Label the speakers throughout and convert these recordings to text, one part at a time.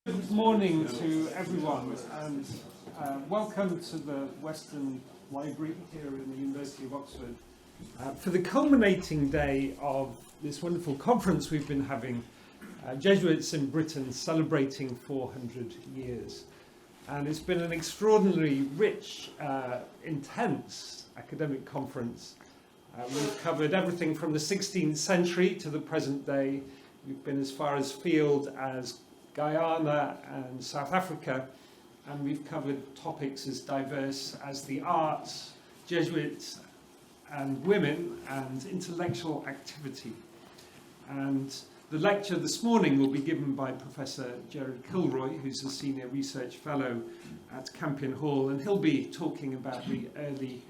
Speaker 1: Good morning to everyone, and welcome to the Western Library here in the University of Oxford for the culminating day of this wonderful conference we've been having, Jesuits in Britain celebrating 400 years. And it's been an extraordinarily rich, intense academic conference. We've covered everything from the 16th century to the present day. We've been as far afield as Guyana and South Africa, and we've covered topics as diverse as the arts, Jesuits and women, and intellectual activity. And the lecture this morning will be given by Professor Gerard Kilroy, who's a Senior Research Fellow at Campion Hall, and he'll be talking about the Early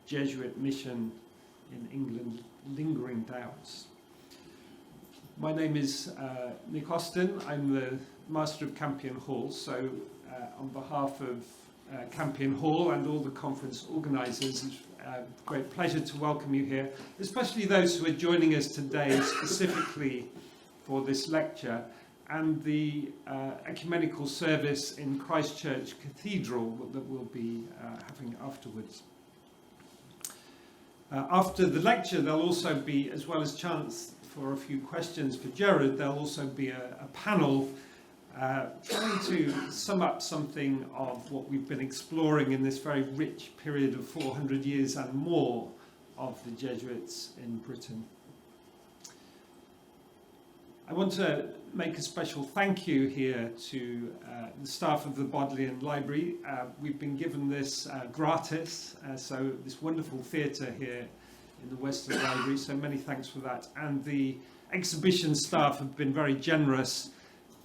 Speaker 1: Jesuit Mission in England, Lingering Doubts. My name is Nick Austin. I'm the Master of Campion Hall, so on behalf of Campion Hall and all the conference organisers, it's a great pleasure to welcome you here, especially those who are joining us today specifically for this lecture, and the ecumenical service in Christchurch Cathedral that we'll be having afterwards. After the lecture, there'll also be, as well as chance for a few questions for Gerard, there'll also be a panel trying to sum up something of what we've been exploring in this very rich period of 400 years and more of the Jesuits in Britain. I want to make a special thank you here to the staff of the Bodleian Library. We've been given this gratis, so this wonderful theatre here in the Western Library, so many thanks for that. And the exhibition staff have been very generous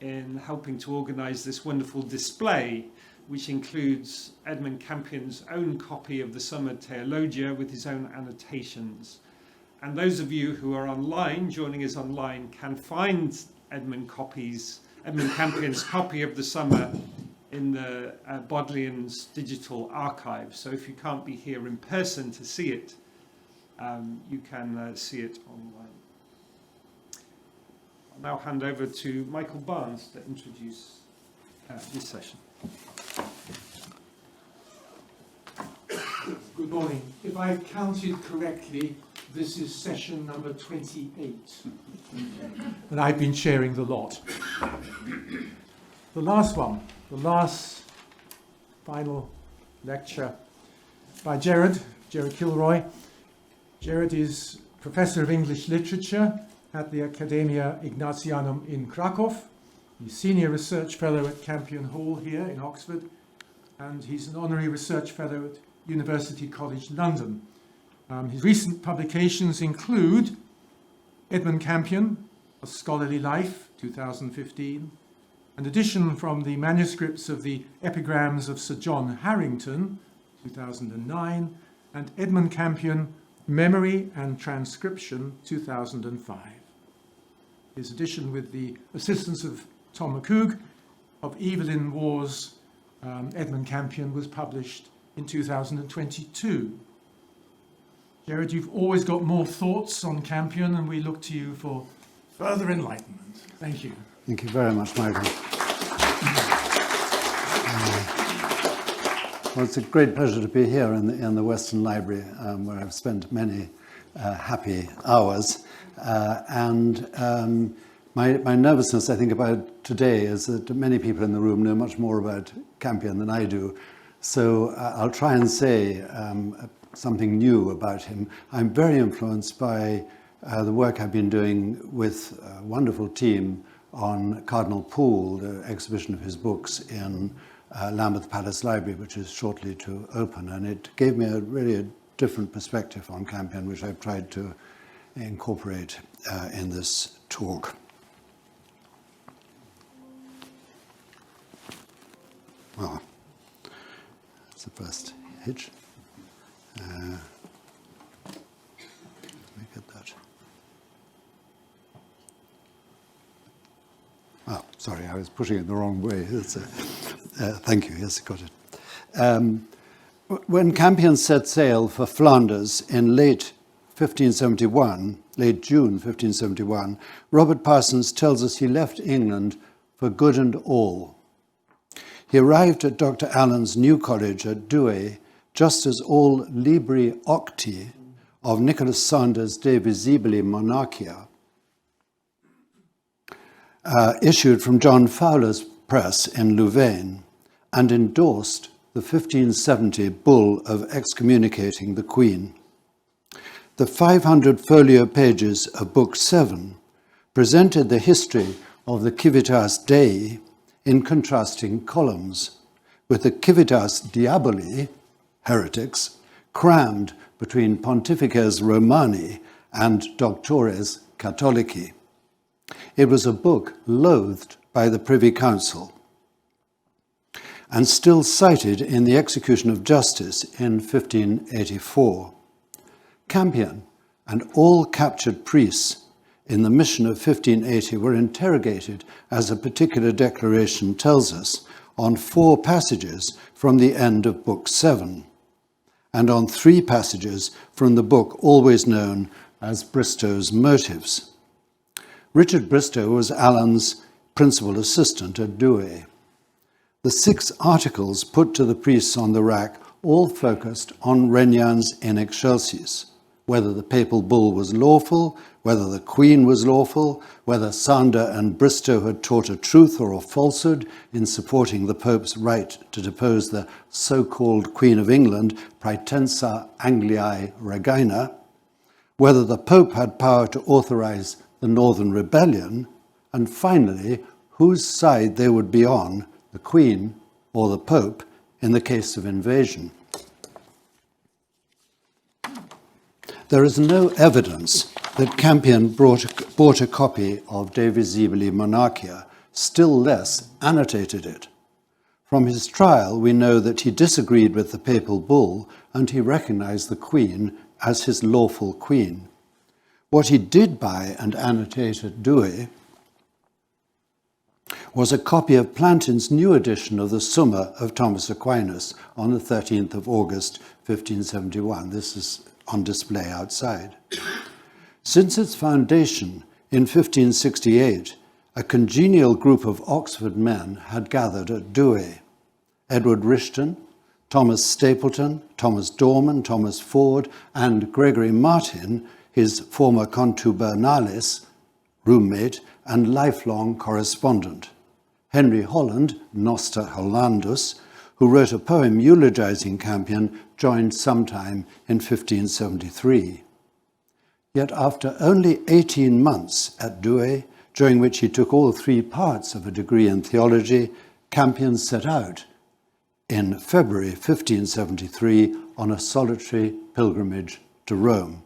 Speaker 1: in helping to organise this wonderful display, which includes Edmund Campion's own copy of the Summa Theologia with his own annotations. And those of you who are online, joining us online, can find Edmund Campion's copy of the Summa in the Bodleian's digital archive. So if you can't be here in person to see it, you can see it online. I'll now hand over to Michael Barnes to introduce this session.
Speaker 2: Good morning. If I've counted correctly, this is session number 28. And I've been chairing the lot. The last one, the last final lecture by Gerard Kilroy. Gerard is Professor of English Literature at the Academia Ignatianum in Krakow. He's Senior Research Fellow at Campion Hall here in Oxford, and he's an Honorary Research Fellow at University College London. His recent publications include Edmund Campion, A Scholarly Life, 2015, an edition from the manuscripts of the Epigrams of Sir John Harrington, 2009, and Edmund Campion, Memory and Transcription, 2005. His edition with the assistance of Tom McCoog of Evelyn Waugh's Edmund Campion was published in 2022. Gerard, you've always got more thoughts on Campion, and we look to you for further enlightenment. Thank you.
Speaker 3: Thank you very much, Michael. Well, it's a great pleasure to be here in the Western Library, where I've spent many happy hours. My nervousness, I think, about today is that many people in the room know much more about Campion than I do. So I'll try and say something new about him. I'm very influenced by the work I've been doing with a wonderful team on Cardinal Poole, the exhibition of his books in Lambeth Palace Library, which is shortly to open, and it gave me a really different perspective on Campion, which I've tried to incorporate in this talk. Well, that's the first hitch. Let me get that. Oh, sorry, I was pushing it the wrong way. Thank you, yes, I got it. When Campion set sail for Flanders in late 1571, late June 1571, Robert Parsons tells us he left England for good and all. He arrived at Dr. Allen's new college at Douai just as all Libri Octi of Nicholas Sander's De Visibili Monarchia, issued from John Fowler's press in Louvain, and endorsed the 1570 bull of excommunicating the Queen. The 500 folio pages of Book 7 presented the history of the Civitas Dei in contrasting columns, with the Civitas Diaboli, heretics, crammed between Pontifices Romani and Doctores Catholici. It was a book loathed by the Privy Council and still cited in the execution of justice in 1584. Campion and all captured priests in the mission of 1580 were interrogated, as a particular declaration tells us, on 4 passages from the end of Book 7, and on 3 passages from the book always known as Bristow's Motives. Richard Bristow was Allen's principal assistant at Douai. The 6 articles put to the priests on the rack all focused on regnans in excelsis, whether the papal bull was lawful, whether the Queen was lawful, whether Sander and Bristow had taught a truth or a falsehood in supporting the Pope's right to depose the so-called Queen of England, Praetensa Angliae Regina, whether the Pope had power to authorize the Northern Rebellion, and finally, whose side they would be on, the Queen or the Pope, in the case of invasion. There is no evidence that Campion bought a copy of De Visibili Monarchia, still less annotated it. From his trial, we know that he disagreed with the papal bull and he recognized the Queen as his lawful queen. What he did buy and annotate at Douai was a copy of Plantin's new edition of the Summa of Thomas Aquinas on the 13th of August, 1571. This is on display outside. Since its foundation in 1568, a congenial group of Oxford men had gathered at Douai. Edward Rishton, Thomas Stapleton, Thomas Dorman, Thomas Ford, and Gregory Martin, his former contubernalis, roommate, and lifelong correspondent. Henry Holland, Noster Hollandus, who wrote a poem eulogizing Campion, joined sometime in 1573. Yet after only 18 months at Douai, during which he took all 3 parts of a degree in theology, Campion set out in February 1573 on a solitary pilgrimage to Rome.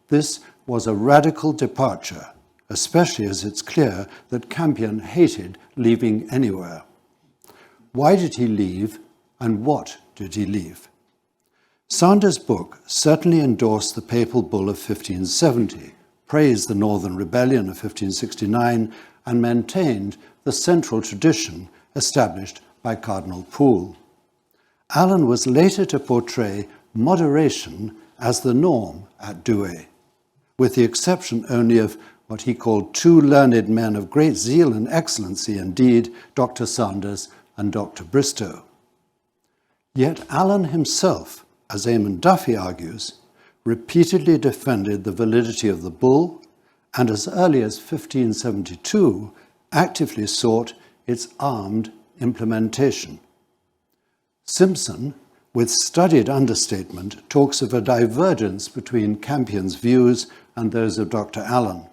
Speaker 3: This was a radical departure, especially as it's clear that Campion hated leaving anywhere. Why did he leave, and what did he leave? Sander's book certainly endorsed the papal bull of 1570, praised the Northern Rebellion of 1569, and maintained the central tradition established by Cardinal Pole. Allen was later to portray moderation as the norm at Douai, with the exception only of what he called 2 learned men of great zeal and excellency indeed, Dr. Sanders and Dr. Bristow. Yet Allen himself, as Eamon Duffy argues, repeatedly defended the validity of the bull, and as early as 1572 actively sought its armed implementation. Simpson, with studied understatement, talks of a divergence between Campion's views and those of Dr. Allen.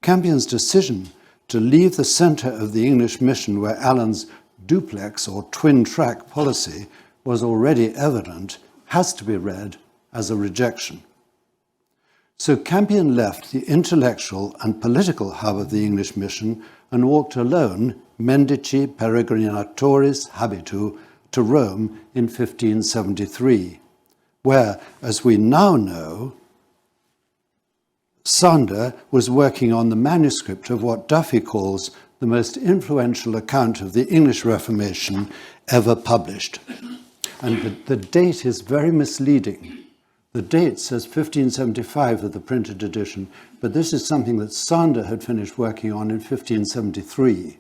Speaker 3: Campion's decision to leave the center of the English mission, where Allen's duplex or twin-track policy was already evident, has to be read as a rejection. So Campion left the intellectual and political hub of the English mission and walked alone, mendici peregrinatoris habitu, to Rome in 1573, where, as we now know, Sander was working on the manuscript of what Duffy calls the most influential account of the English Reformation ever published. And the date is very misleading. The date says 1575 of the printed edition, but this is something that Sander had finished working on in 1573.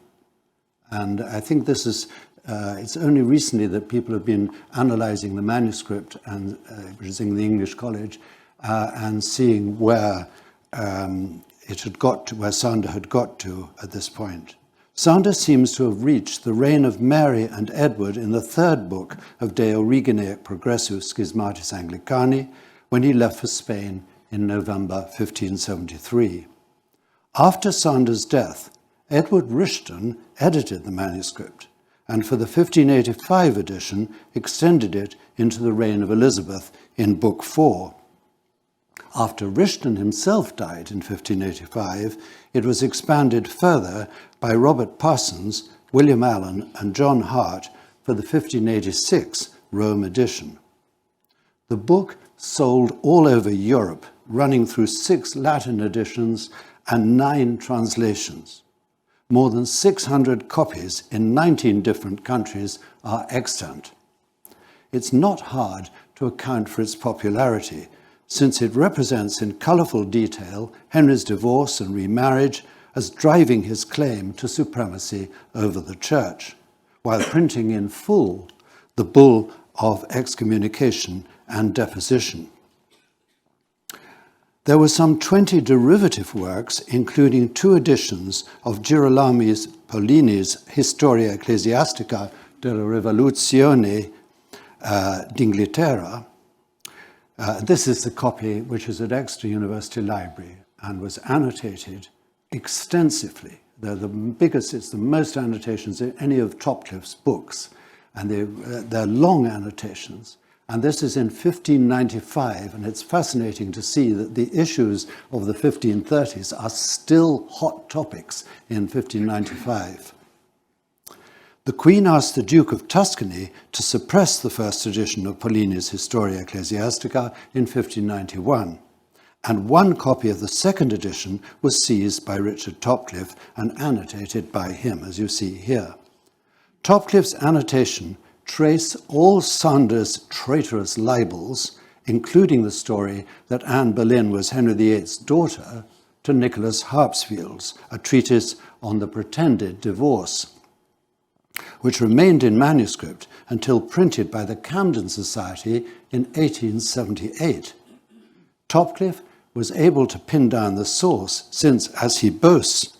Speaker 3: And I think this is, it's only recently that people have been analysing the manuscript, and which is in the English College, and seeing where it had got to, where Sander had got to at this point. Sander seems to have reached the reign of Mary and Edward in the third book of De Origine et Progressu Schismatis Anglicani, when he left for Spain in November 1573. After Sander's death, Edward Rishton edited the manuscript, and for the 1585 edition extended it into the reign of Elizabeth in Book 4. After Rishton himself died in 1585, it was expanded further by Robert Parsons, William Allen, and John Hart for the 1586 Rome edition. The book sold all over Europe, running through 6 Latin editions and 9 translations. More than 600 copies in 19 different countries are extant. It's not hard to account for its popularity, since it represents in colourful detail Henry's divorce and remarriage as driving his claim to supremacy over the Church, while printing in full the bull of excommunication and deposition. There were some 20 derivative works, including 2 editions of Girolamo Pollini's Historia Ecclesiastica della Rivoluzione d'Inghilterra. This is the copy which is at Exeter University Library and was annotated extensively. They're the biggest, it's the most annotations in any of Topcliffe's books, and they're long annotations. And this is in 1595, and it's fascinating to see that the issues of the 1530s are still hot topics in 1595. The Queen asked the Duke of Tuscany to suppress the first edition of Pollini's Historia Ecclesiastica in 1591, and 1 copy of the second edition was seized by Richard Topcliffe and annotated by him, as you see here. Topcliffe's annotation trace all Sander's traitorous libels, including the story that Anne Boleyn was Henry VIII's daughter, to Nicholas Harpsfield's, a treatise on the pretended divorce, which remained in manuscript until printed by the Camden Society in 1878. Topcliffe was able to pin down the source since, as he boasts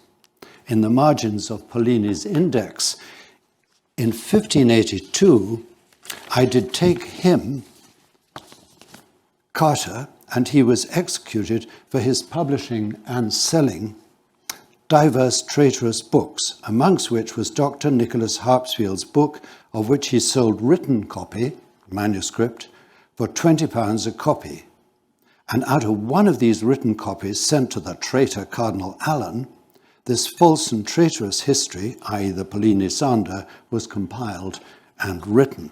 Speaker 3: in the margins of Pollini's Index, in 1582, I did take him, Carter, and he was executed for his publishing and selling diverse traitorous books, amongst which was Dr. Nicholas Harpsfield's book, of which he sold written copy, manuscript, for £20 a copy. And out of one of these written copies sent to the traitor Cardinal Allen, this false and traitorous history, i.e. the Pollini Sander, was compiled and written.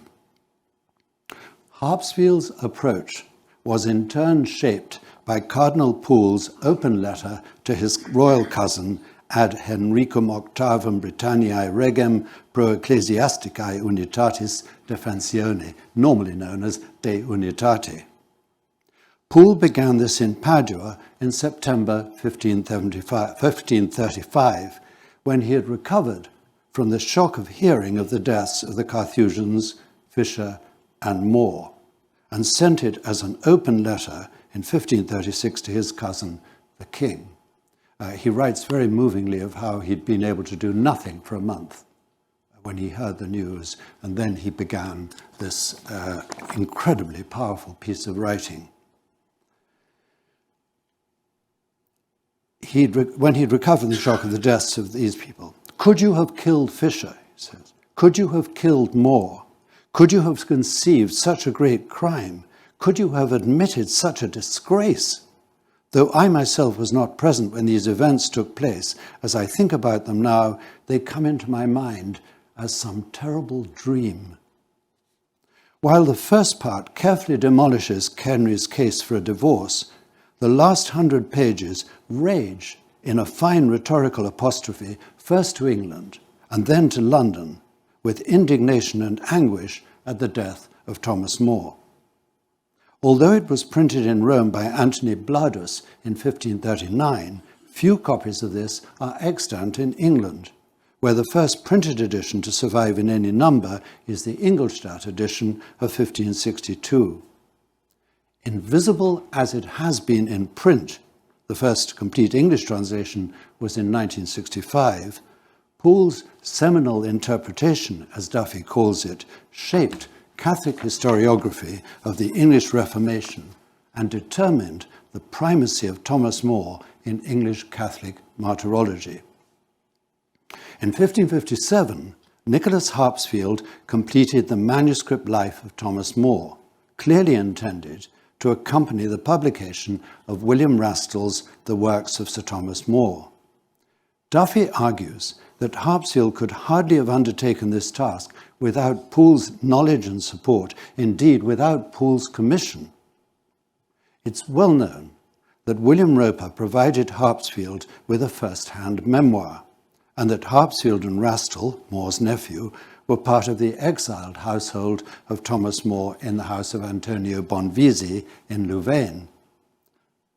Speaker 3: Harpsfield's approach was in turn shaped by Cardinal Poole's open letter to his royal cousin ad Henricum VIII Britanniae regem pro ecclesiasticae unitatis defensione, normally known as De Unitate. Poole began this in Padua in September 1535, when he had recovered from the shock of hearing of the deaths of the Carthusians, Fisher, and More, and sent it as an open letter in 1536 to his cousin, the king. He writes very movingly of how he'd been able to do nothing for a month when he heard the news, and then he began this incredibly powerful piece of writing. When he'd recovered the shock of the deaths of these people, could you have killed Fisher, he says? Could you have killed More? Could you have conceived such a great crime? Could you have admitted such a disgrace? Though I myself was not present when these events took place, as I think about them now, they come into my mind as some terrible dream. While the first part carefully demolishes Henry's case for a divorce, the last 100 pages rage in a fine rhetorical apostrophe, first to England and then to London, with indignation and anguish at the death of Thomas More. Although it was printed in Rome by Anthony Bladus in 1539, few copies of this are extant in England, where the first printed edition to survive in any number is the Ingolstadt edition of 1562. Invisible as it has been in print, the first complete English translation was in 1965, Poole's seminal interpretation, as Duffy calls it, shaped Catholic historiography of the English Reformation and determined the primacy of Thomas More in English Catholic martyrology. In 1557, Nicholas Harpsfield completed the manuscript life of Thomas More, clearly intended to accompany the publication of William Rastall's The Works of Sir Thomas More. Duffy argues that Harpsfield could hardly have undertaken this task without Poole's knowledge and support, indeed without Poole's commission. It's well known that William Roper provided Harpsfield with a first-hand memoir, and that Harpsfield and Rastall, More's nephew, were part of the exiled household of Thomas More in the house of Antonio Bonvisi in Louvain.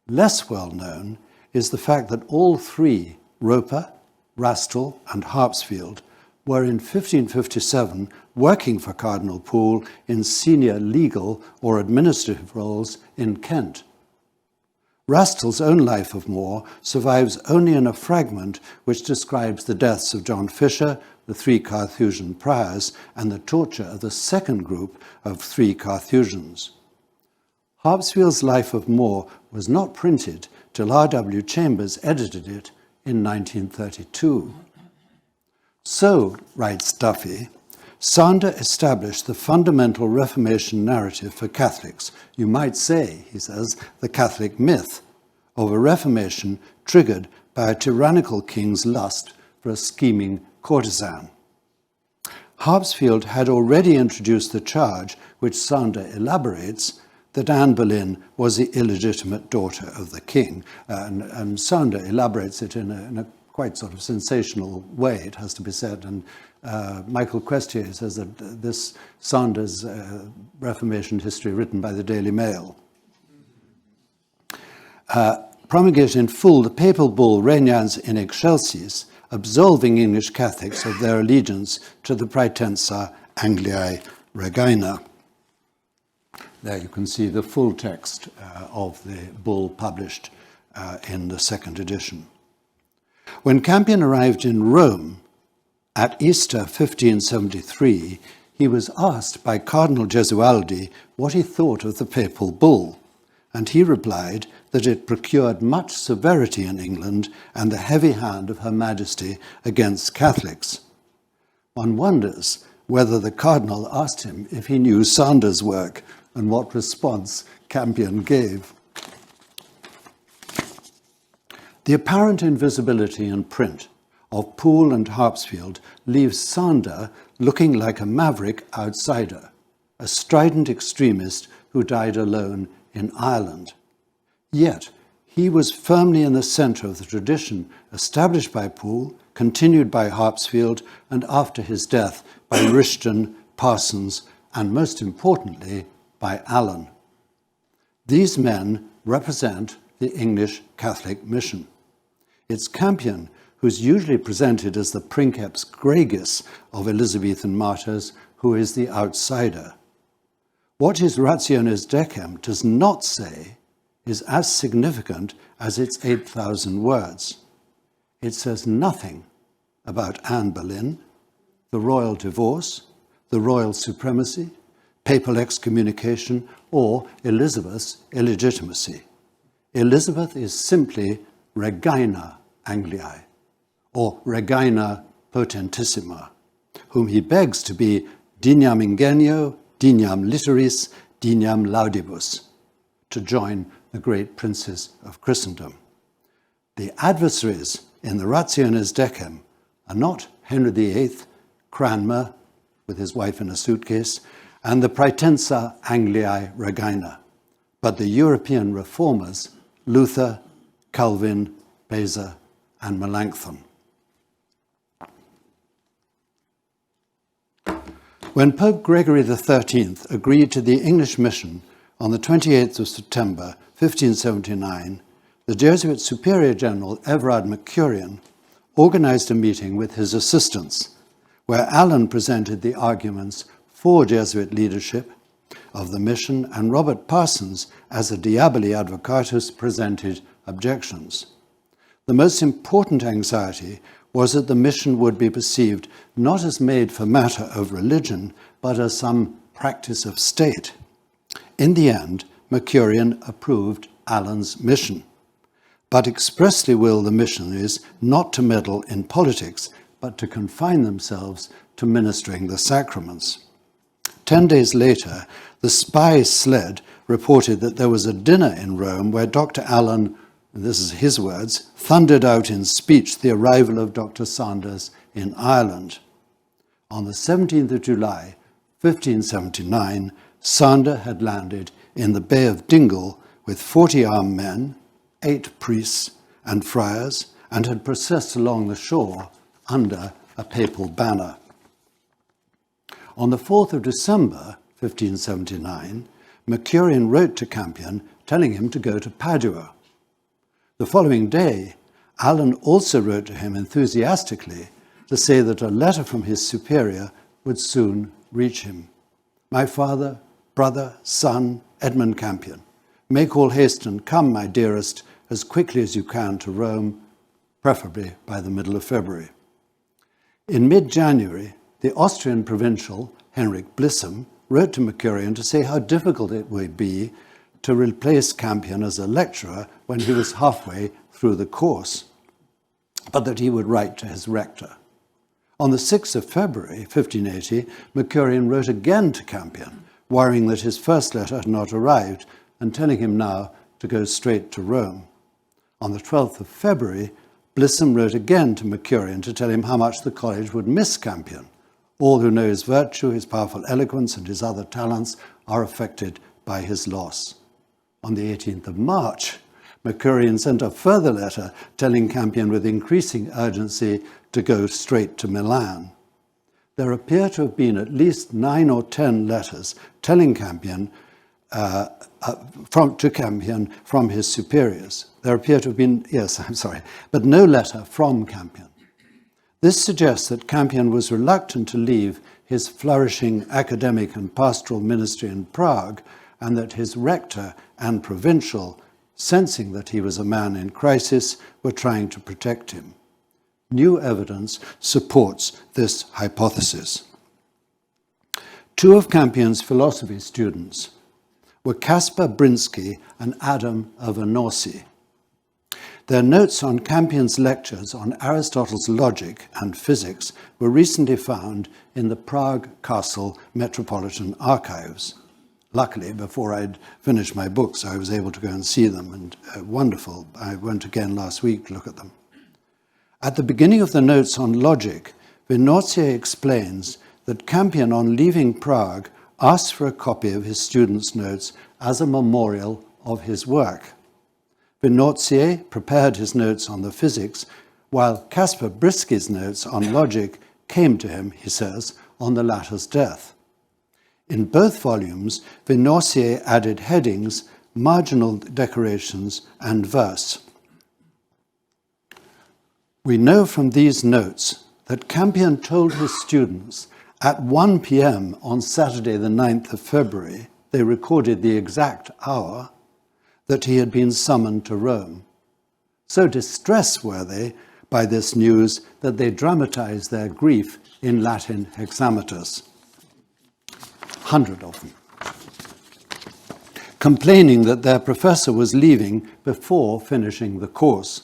Speaker 3: Less well known is the fact that all three, Roper, Rastall, and Harpsfield, were in 1557 working for Cardinal Poole in senior legal or administrative roles in Kent. Rastall's own life of More survives only in a fragment which describes the deaths of John Fisher, the 3 Carthusian priors, and the torture of the second group of 3 Carthusians. Harpsfield's life of More was not printed till R.W. Chambers edited it in 1932. So, writes Duffy, Sander established the fundamental Reformation narrative for Catholics. You might say, he says, the Catholic myth of a Reformation triggered by a tyrannical king's lust for a scheming courtesan. Harpsfield had already introduced the charge, which Sander elaborates, that Anne Boleyn was the illegitimate daughter of the king. And Sander elaborates it in a quite sort of sensational way, it has to be said. And Michael Questier says that this Sander's Reformation history written by the Daily Mail. Promulgated in full the papal bull Regnans in Excelsis, absolving English Catholics of their allegiance to the Praetensa Angliae Regina. There you can see the full text of the bull published in the second edition. When Campion arrived in Rome at Easter 1573, he was asked by Cardinal Gesualdi what he thought of the papal bull, and he replied that it procured much severity in England and the heavy hand of Her Majesty against Catholics. One wonders whether the Cardinal asked him if he knew Sander's work and what response Campion gave. The apparent invisibility in print of Poole and Harpsfield leaves Sander looking like a maverick outsider, a strident extremist who died alone in Ireland. Yet, he was firmly in the centre of the tradition established by Poole, continued by Harpsfield, and after his death by Rishton, Parsons, and most importantly, by Allen. These men represent the English Catholic mission. It's Campion, who's usually presented as the princeps gregis of Elizabethan martyrs, who is the outsider. What his Rationes Decem does not say is as significant as its 8,000 words. It says nothing about Anne Boleyn, the royal divorce, the royal supremacy, papal excommunication, or Elizabeth's illegitimacy. Elizabeth is simply Regina Angliae, or Regina Potentissima, whom he begs to be dignam ingenio, dignam litteris, dignam laudibus, to join the great princes of Christendom. The adversaries in the Rationes Decem are not Henry VIII, Cranmer, with his wife in a suitcase, and the Praetensa Angliae Regina, but the European reformers, Luther, Calvin, Beza, and Melanchthon. When Pope Gregory XIII agreed to the English mission on the 28th of September 1579, the Jesuit Superior General Everard Mercurian organised a meeting with his assistants, where Alan presented the arguments for Jesuit leadership of the mission, and Robert Parsons, as a diaboli advocatus, presented objections. The most important anxiety was that the mission would be perceived not as made for matter of religion, but as some practice of state. In the end, Mercurian approved Alan's mission, but expressly willed the missionaries not to meddle in politics, but to confine themselves to ministering the sacraments. 10 days later, the spy sled reported that there was a dinner in Rome where Dr. Allen, and this is his words, thundered out in speech the arrival of Dr. Sanders in Ireland. On the 17th of July, 1579, Sander had landed in the Bay of Dingle with 40 armed men, 8 priests and friars, and had processed along the shore under a papal banner. On the 4th of December, 1579, Mercurian wrote to Campion telling him to go to Padua. The following day, Alan also wrote to him enthusiastically to say that a letter from his superior would soon reach him. My father, brother, son, Edmund Campion, make all haste and come, my dearest, as quickly as you can to Rome, preferably by the middle of February. In mid-January, the Austrian provincial, Henrik Blissem, wrote to Mercurian to say how difficult it would be to replace Campion as a lecturer when he was halfway through the course, but that he would write to his rector. On the 6th of February, 1580, Mercurian wrote again to Campion, worrying that his first letter had not arrived and telling him now to go straight to Rome. On the 12th of February, Blissem wrote again to Mercurian to tell him how much the college would miss Campion. All who know his virtue, his powerful eloquence, and his other talents are affected by his loss. On the 18th of March, Mercurian sent a further letter telling Campion with increasing urgency to go straight to Milan. There appear to have been at least 9 or 10 letters telling Campion to Campion from his superiors. There appear to have been, but no letter from Campion. This suggests that Campion was reluctant to leave his flourishing academic and pastoral ministry in Prague, and that his rector and provincial, sensing that he was a man in crisis, were trying to protect him. New evidence supports this hypothesis. 2 of Campion's philosophy students were Caspar Brinsky and Adam of Anorsi. Their notes on Campion's lectures on Aristotle's logic and physics were recently found in the Prague Castle Metropolitan Archives. Luckily, before I'd finished my books, I was able to go and see them, and wonderful. I went again last week to look at them. At the beginning of the notes on logic, Vinotier explains that Campion, on leaving Prague, asked for a copy of his students' notes as a memorial of his work. Vinotier prepared his notes on the physics, while Caspar Brinsky's notes on logic came to him, he says, on the latter's death. In both volumes, Vinotier added headings, marginal decorations, and verse. We know from these notes that Campion told his students at 1 p.m. on Saturday the 9th of February, they recorded the exact hour, that he had been summoned to Rome. So distressed were they by this news that they dramatized their grief in Latin hexameters. 100 of them. Complaining that their professor was leaving before finishing the course.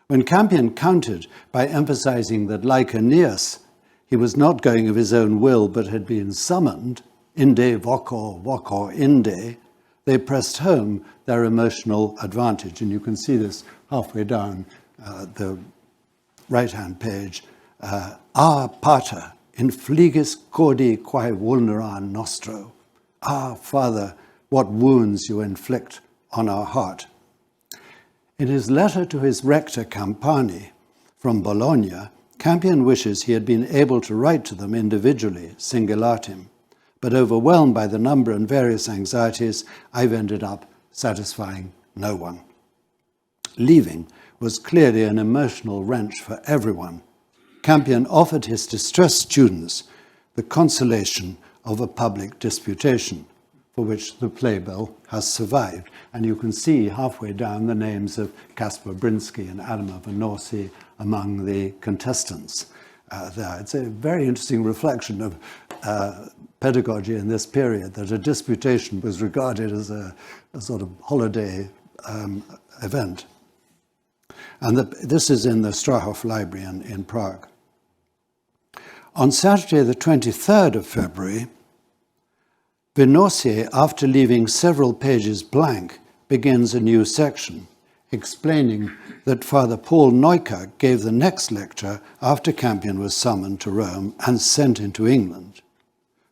Speaker 3: When Campion countered by emphasizing that, like Aeneas, he was not going of his own will but had been summoned, inde vocor, vocor inde, they pressed home their emotional advantage. And you can see this halfway down the right-hand page. Ah, pater, infligis corde quae vulnera nostro. Ah, Father, what wounds you inflict on our heart. In his letter to his rector Campani from Bologna, Campion wishes he had been able to write to them individually, singulatim, but overwhelmed by the number and various anxieties, I've ended up satisfying no one. Leaving was clearly an emotional wrench for everyone. Campion offered his distressed students the consolation of a public disputation, for which the playbill has survived. And you can see halfway down the names of Caspar Brinsky and Adama Vanossi among the contestants there. It's a very interesting reflection of pedagogy in this period, that a disputation was regarded as a sort of holiday event. And this is in the Strahov Library in Prague. On Saturday, the 23rd of February, Vanossi, after leaving several pages blank, begins a new section, explaining that Father Paul Neucker gave the next lecture after Campion was summoned to Rome and sent into England.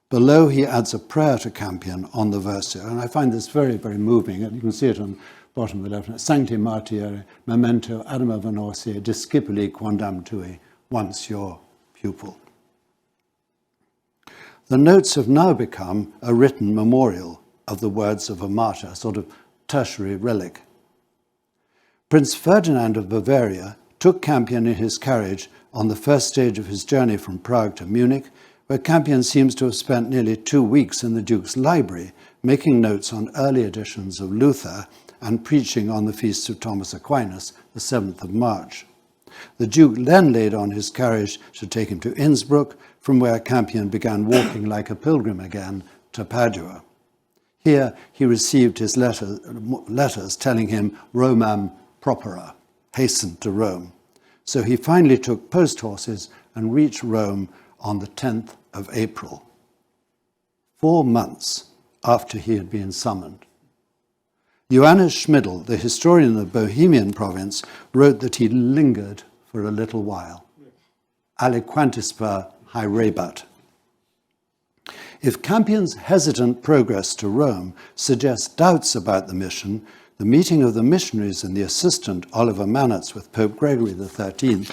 Speaker 3: Below, he adds a prayer to Campion on the Versio, and I find this very, very moving, and you can see it on the bottom of the left. Sancti Martyri, memento Adama Vanossi, discipuli quondam tui, once your pupil. The notes have now become a written memorial of the words of a martyr, a sort of tertiary relic. Prince Ferdinand of Bavaria took Campion in his carriage on the first stage of his journey from Prague to Munich, where Campion seems to have spent nearly 2 weeks in the Duke's library, making notes on early editions of Luther and preaching on the feasts of Thomas Aquinas, the 7th of March. The Duke then laid on his carriage to take him to Innsbruck, from where Campion began walking like a pilgrim again to Padua. Here he received his letters telling him Romam propera, hasten to Rome. So he finally took post horses and reached Rome on the 10th of April, 4 months after he had been summoned. Johannes Schmidl, the historian of the Bohemian province, wrote that he lingered for a little while. Aliquantisper haerebat. If Campion's hesitant progress to Rome suggests doubts about the mission, the meeting of the missionaries and the assistant Oliver Manetz with Pope Gregory XIII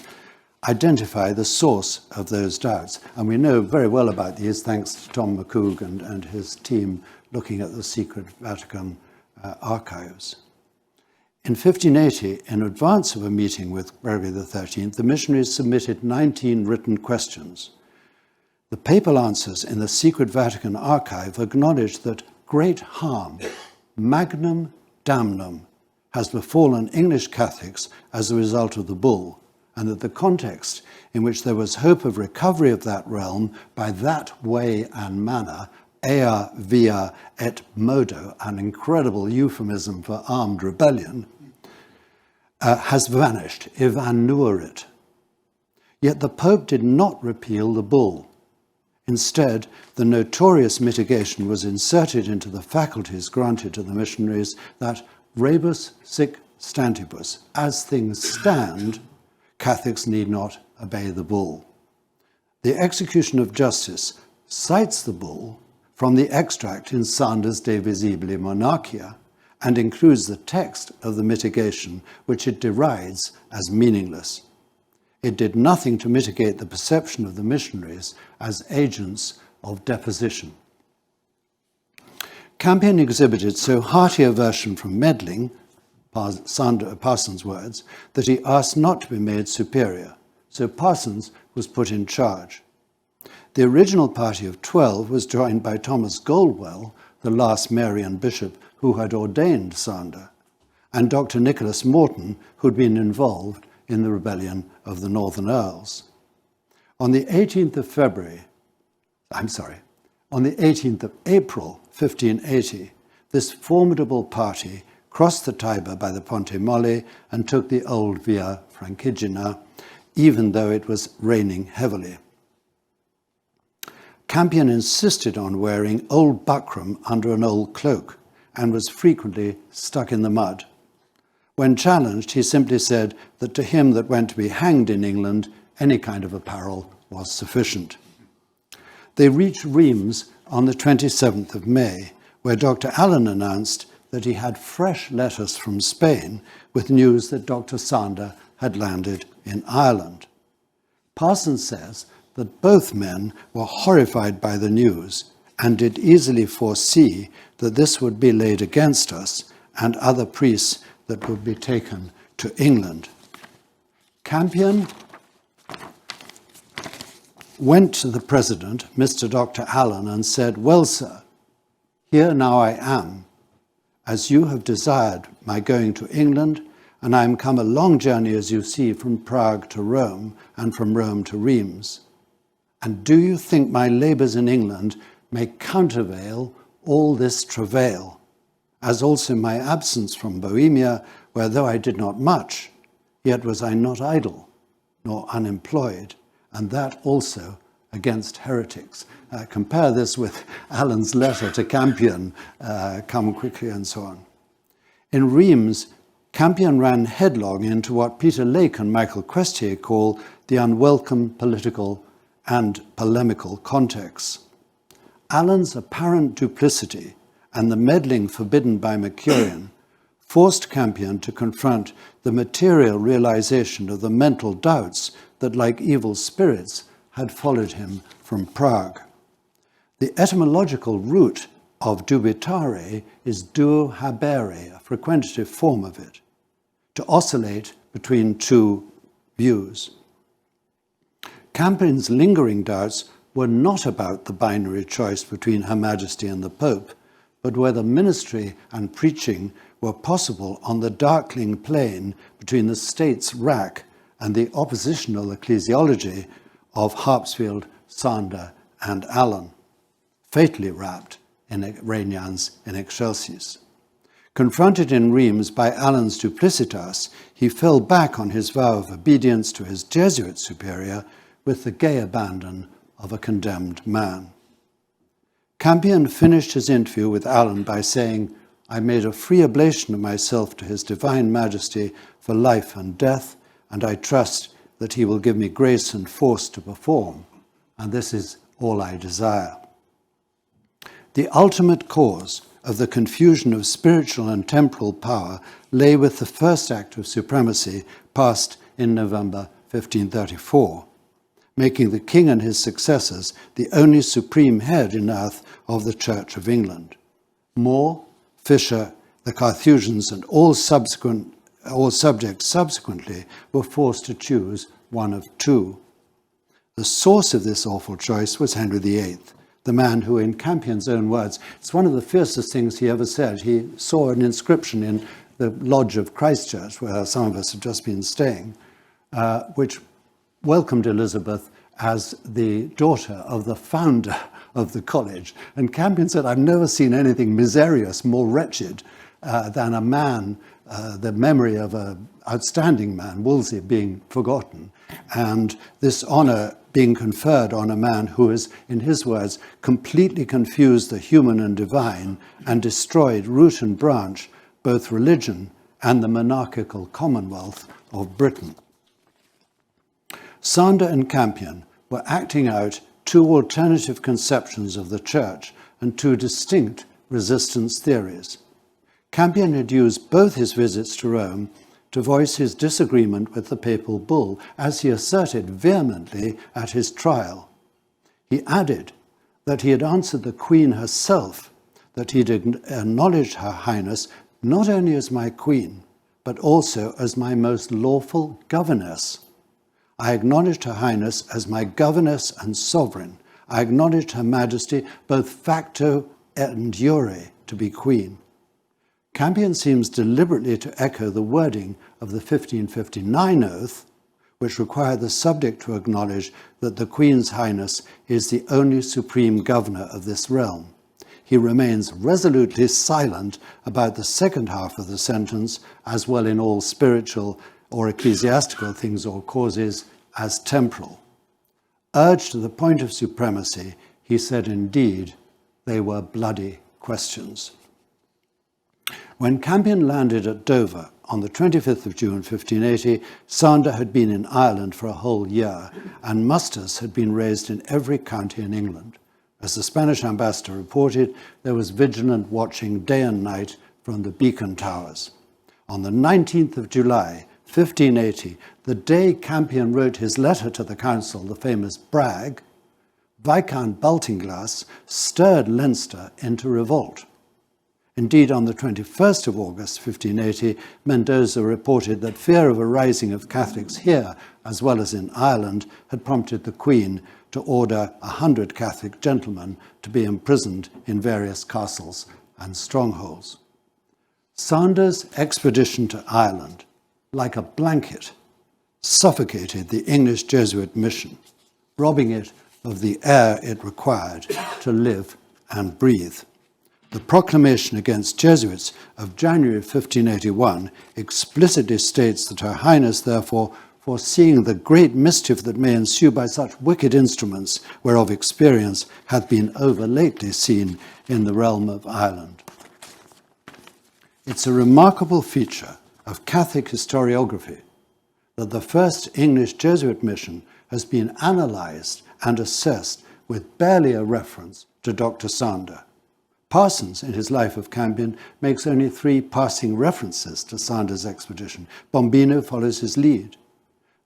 Speaker 3: identify the source of those doubts. And we know very well about these thanks to Tom McCoog and his team looking at the secret Vatican archives. In 1580, in advance of a meeting with Gregory XIII, the missionaries submitted 19 written questions. The papal answers in the secret Vatican archive acknowledge that great harm, magnum damnum, has befallen English Catholics as a result of the bull, and that the context in which there was hope of recovery of that realm by that way and manner, ea via et modo, an incredible euphemism for armed rebellion, has vanished, evanuerit. Yet the Pope did not repeal the bull. Instead, the notorious mitigation was inserted into the faculties granted to the missionaries that rebus sic stantibus, as things stand, Catholics need not obey the bull. The execution of justice cites the bull from the extract in Sanders de Visibili Monarchia and includes the text of the mitigation, which it derides as meaningless. It did nothing to mitigate the perception of the missionaries as agents of deposition. Campion exhibited so hearty aversion from meddling, Parsons' words, that he asked not to be made superior. So Parsons was put in charge. The original party of 12 was joined by Thomas Goldwell, the last Marian bishop who had ordained Sander, and Dr. Nicholas Morton, who'd been involved in the rebellion of the Northern Earls. On the 18th of April 1580, this formidable party crossed the Tiber by the Ponte Molle and took the old Via Francigena, even though it was raining heavily. Campion insisted on wearing old buckram under an old cloak and was frequently stuck in the mud. When challenged, he simply said that to him that went to be hanged in England, any kind of apparel was sufficient. They reached Reims on the 27th of May, where Dr. Allen announced that he had fresh letters from Spain with news that Dr. Sander had landed in Ireland. Parsons says that both men were horrified by the news and did easily foresee that this would be laid against us and other priests that would be taken to England. Campion went to the president, Mr. Dr. Allen, and said, "Well, sir, here now I am, as you have desired my going to England, and I am come a long journey, as you see, from Prague to Rome, and from Rome to Reims. And do you think my labours in England may countervail all this travail, as also my absence from Bohemia, where though I did not much, yet was I not idle, nor unemployed, and that also against heretics." Compare this with Allen's letter to Campion, "Come quickly," and so on. In Reims, Campion ran headlong into what Peter Lake and Michael Questier call the unwelcome political and polemical context. Allen's apparent duplicity and the meddling forbidden by Mercurian forced Campion to confront the material realization of the mental doubts that, like evil spirits, had followed him from Prague. The etymological root of dubitare is duo habere, a frequentative form of it, to oscillate between two views. Campion's lingering doubts were not about the binary choice between Her Majesty and the Pope, but whether ministry and preaching were possible on the darkling plane between the state's rack and the oppositional ecclesiology of Harpsfield, Sander, and Allen, fatally wrapped in Regnans in Excelsis. Confronted in Reims by Allen's duplicitas, he fell back on his vow of obedience to his Jesuit superior with the gay abandon of a condemned man. Campion finished his interview with Allen by saying, "I made a free oblation of myself to His Divine Majesty for life and death, and I trust that He will give me grace and force to perform, and this is all I desire." The ultimate cause of the confusion of spiritual and temporal power lay with the first act of supremacy passed in November 1534, making the king and his successors the only supreme head in earth of the Church of England. More, Fisher, the Carthusians, and all subjects subsequently were forced to choose one of two. The source of this awful choice was Henry VIII, the man who, in Campion's own words, it's one of the fiercest things he ever said. He saw an inscription in the lodge of Christchurch, where some of us have just been staying, which welcomed Elizabeth as the daughter of the founder of the college. And Campion said, "I've never seen anything miserious, more wretched than a man, the memory of an outstanding man, Wolsey, being forgotten, and this honor being conferred on a man who has, in his words, completely confused the human and divine and destroyed root and branch both religion and the monarchical commonwealth of Britain." Sander and Campion were acting out two alternative conceptions of the church and two distinct resistance theories. Campion had used both his visits to Rome to voice his disagreement with the papal bull, as he asserted vehemently at his trial. He added that he had answered the Queen herself, that he'd acknowledged Her Highness not only as my Queen, but also as my most lawful governess. "I acknowledged Her Highness as my governess and sovereign. I acknowledged Her Majesty both facto and jure to be Queen." Campion seems deliberately to echo the wording of the 1559 oath, which required the subject to acknowledge that the Queen's Highness is the only supreme governor of this realm. He remains resolutely silent about the second half of the sentence, as well in all spiritual or ecclesiastical things or causes as temporal. Urged to the point of supremacy, he said, indeed, they were bloody questions. When Campion landed at Dover on the 25th of June 1580, Sander had been in Ireland for a whole year, and musters had been raised in every county in England. As the Spanish ambassador reported, there was vigilant watching day and night from the beacon towers. On the 19th of July, 1580, the day Campion wrote his letter to the council, the famous brag, Viscount Baltinglass stirred Leinster into revolt. Indeed, on the 21st of August 1580, Mendoza reported that fear of a rising of Catholics here, as well as in Ireland, had prompted the Queen to order 100 Catholic gentlemen to be imprisoned in various castles and strongholds. Sander's expedition to Ireland, like a blanket, suffocated the English Jesuit mission, robbing it of the air it required to live and breathe. The proclamation against Jesuits of January 1581 explicitly states that Her Highness, therefore, foreseeing the great mischief that may ensue by such wicked instruments, whereof experience hath been over lately seen in the realm of Ireland. It's a remarkable feature of Catholic historiography that the first English Jesuit mission has been analysed and assessed with barely a reference to Dr. Sander. Parsons, in his Life of Campion, makes only 3 passing references to Sander's expedition. Bombino follows his lead.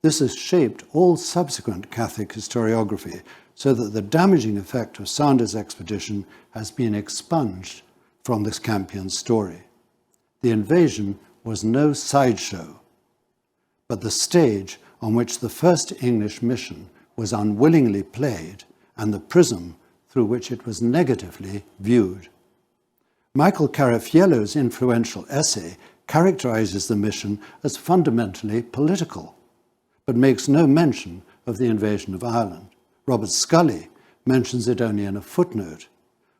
Speaker 3: This has shaped all subsequent Catholic historiography so that the damaging effect of Sander's expedition has been expunged from this Campion story. The invasion was no sideshow, but the stage on which the first English mission was unwillingly played and the prism through which it was negatively viewed. Michael Carafiello's influential essay characterizes the mission as fundamentally political, but makes no mention of the invasion of Ireland. Robert Scully mentions it only in a footnote.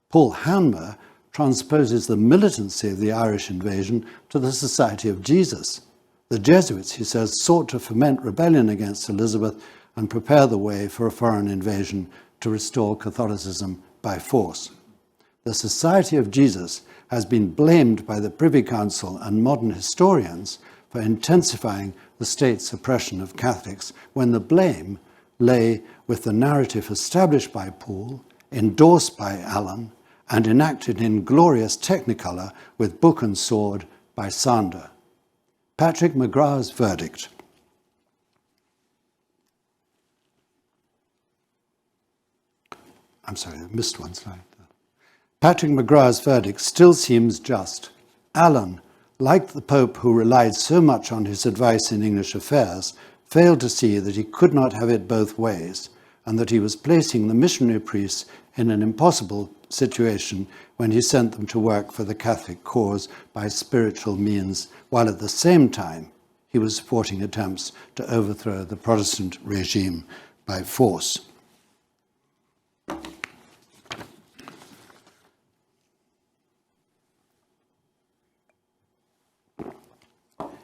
Speaker 3: Paul Hanmer transposes the militancy of the Irish invasion to the Society of Jesus. The Jesuits, he says, sought to foment rebellion against Elizabeth and prepare the way for a foreign invasion to restore Catholicism by force. The Society of Jesus has been blamed by the Privy Council and modern historians for intensifying the state's oppression of Catholics, when the blame lay with the narrative established by Paul, endorsed by Allen, and enacted in glorious technicolor with book and sword by Sander. Patrick McGrath's verdict. I'm sorry, I missed one slide. Patrick McGrath's verdict still seems just. Allen, like the Pope who relied so much on his advice in English affairs, failed to see that he could not have it both ways, and that he was placing the missionary priests in an impossible situation when he sent them to work for the Catholic cause by spiritual means, while at the same time he was supporting attempts to overthrow the Protestant regime by force.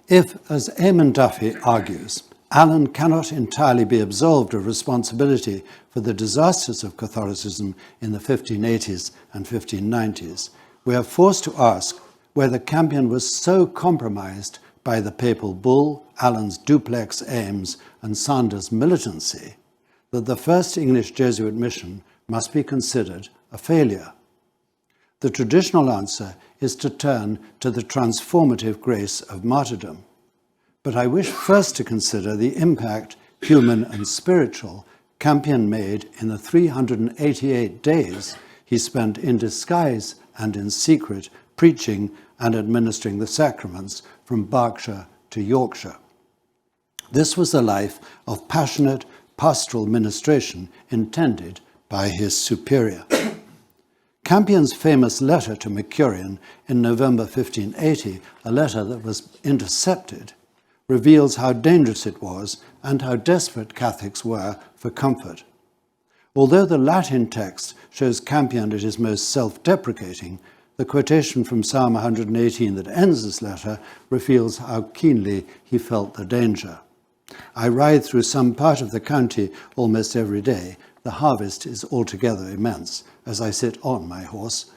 Speaker 3: If, as Eamon Duffy argues, Allen cannot entirely be absolved of responsibility for the disasters of Catholicism in the 1580s and 1590s, we are forced to ask whether Campion was so compromised by the papal bull, Allen's duplex aims, and Sander's militancy that the first English Jesuit mission must be considered a failure. The traditional answer is to turn to the transformative grace of martyrdom. But I wish first to consider the impact, human and spiritual, Campion made in the 388 days he spent in disguise and in secret preaching and administering the sacraments from Berkshire to Yorkshire. This was a life of passionate pastoral ministration intended by his superior. Campion's famous letter to Mercurian in November 1580, a letter that was intercepted, reveals how dangerous it was and how desperate Catholics were for comfort. Although the Latin text shows Campion at his most self-deprecating, the quotation from Psalm 118 that ends this letter reveals how keenly he felt the danger. I ride through some part of the county almost every day. The harvest is altogether immense. As I sit on my horse,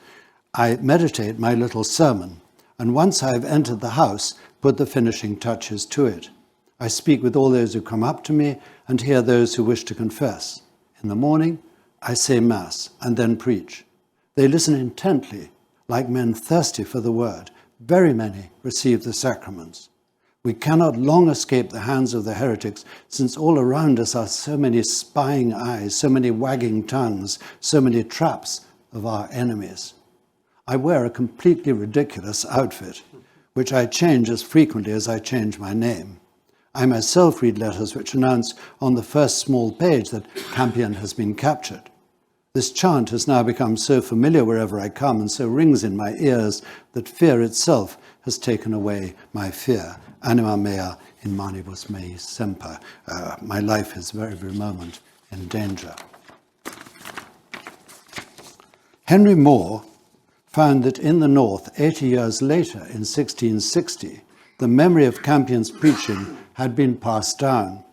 Speaker 3: I meditate my little sermon, and once I have entered the house, put the finishing touches to it. I speak with all those who come up to me and hear those who wish to confess. In the morning, I say Mass and then preach. They listen intently, like men thirsty for the word. Very many receive the sacraments. We cannot long escape the hands of the heretics, since all around us are so many spying eyes, so many wagging tongues, so many traps of our enemies. I wear a completely ridiculous outfit, which I change as frequently as I change my name. I myself read letters which announce on the first small page that Campion has been captured. This chant has now become so familiar wherever I come and so rings in my ears that fear itself has taken away my fear. Anima mea in manibus mei semper. My life is every moment in danger. Henry Moore found that in the north, 80 years later, in 1660, the memory of Campion's preaching had been passed down.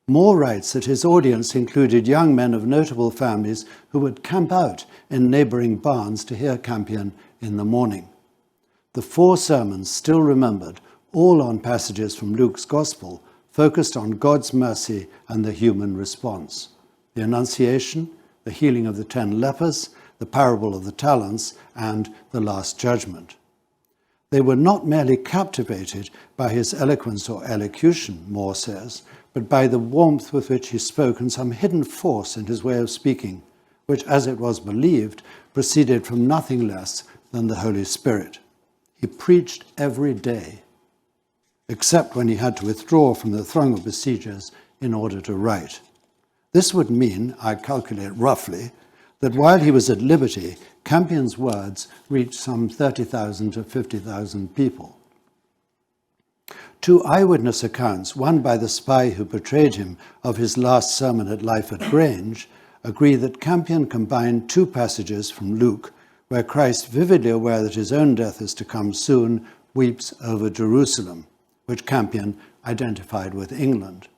Speaker 3: Moore writes that his audience included young men of notable families who would camp out in neighbouring barns to hear Campion in the morning. The 4 sermons, still remembered, all on passages from Luke's Gospel, focused on God's mercy and the human response. The Annunciation, the healing of the 10 lepers, the parable of the talents, and the Last Judgment. They were not merely captivated by his eloquence or elocution, Moore says, but by the warmth with which he spoke and some hidden force in his way of speaking, which, as it was believed, proceeded from nothing less than the Holy Spirit. He preached every day, except when he had to withdraw from the throng of besiegers in order to write. This would mean, I calculate roughly, that while he was at liberty, Campion's words reached some 30,000 to 50,000 people. 2 eyewitness accounts, one by the spy who portrayed him of his last sermon at Lyford Grange, agree that Campion combined 2 passages from Luke, where Christ, vividly aware that his own death is to come soon, weeps over Jerusalem, which Campion identified with England.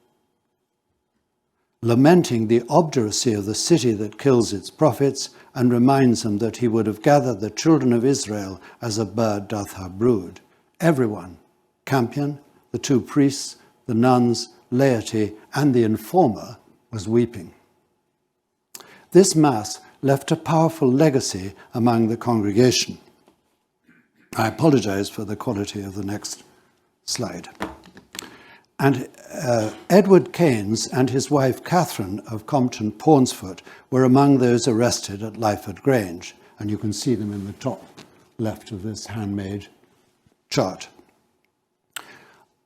Speaker 3: Lamenting the obduracy of the city that kills its prophets and reminds them that he would have gathered the children of Israel as a bird doth her brood. Everyone, Campion, the 2 priests, the nuns, laity, and the informer, was weeping. This Mass left a powerful legacy among the congregation. I apologize for the quality of the next slide. And Edward Keynes and his wife Catherine of Compton Paunceford were among those arrested at Lyford Grange, and you can see them in the top left of this handmade chart.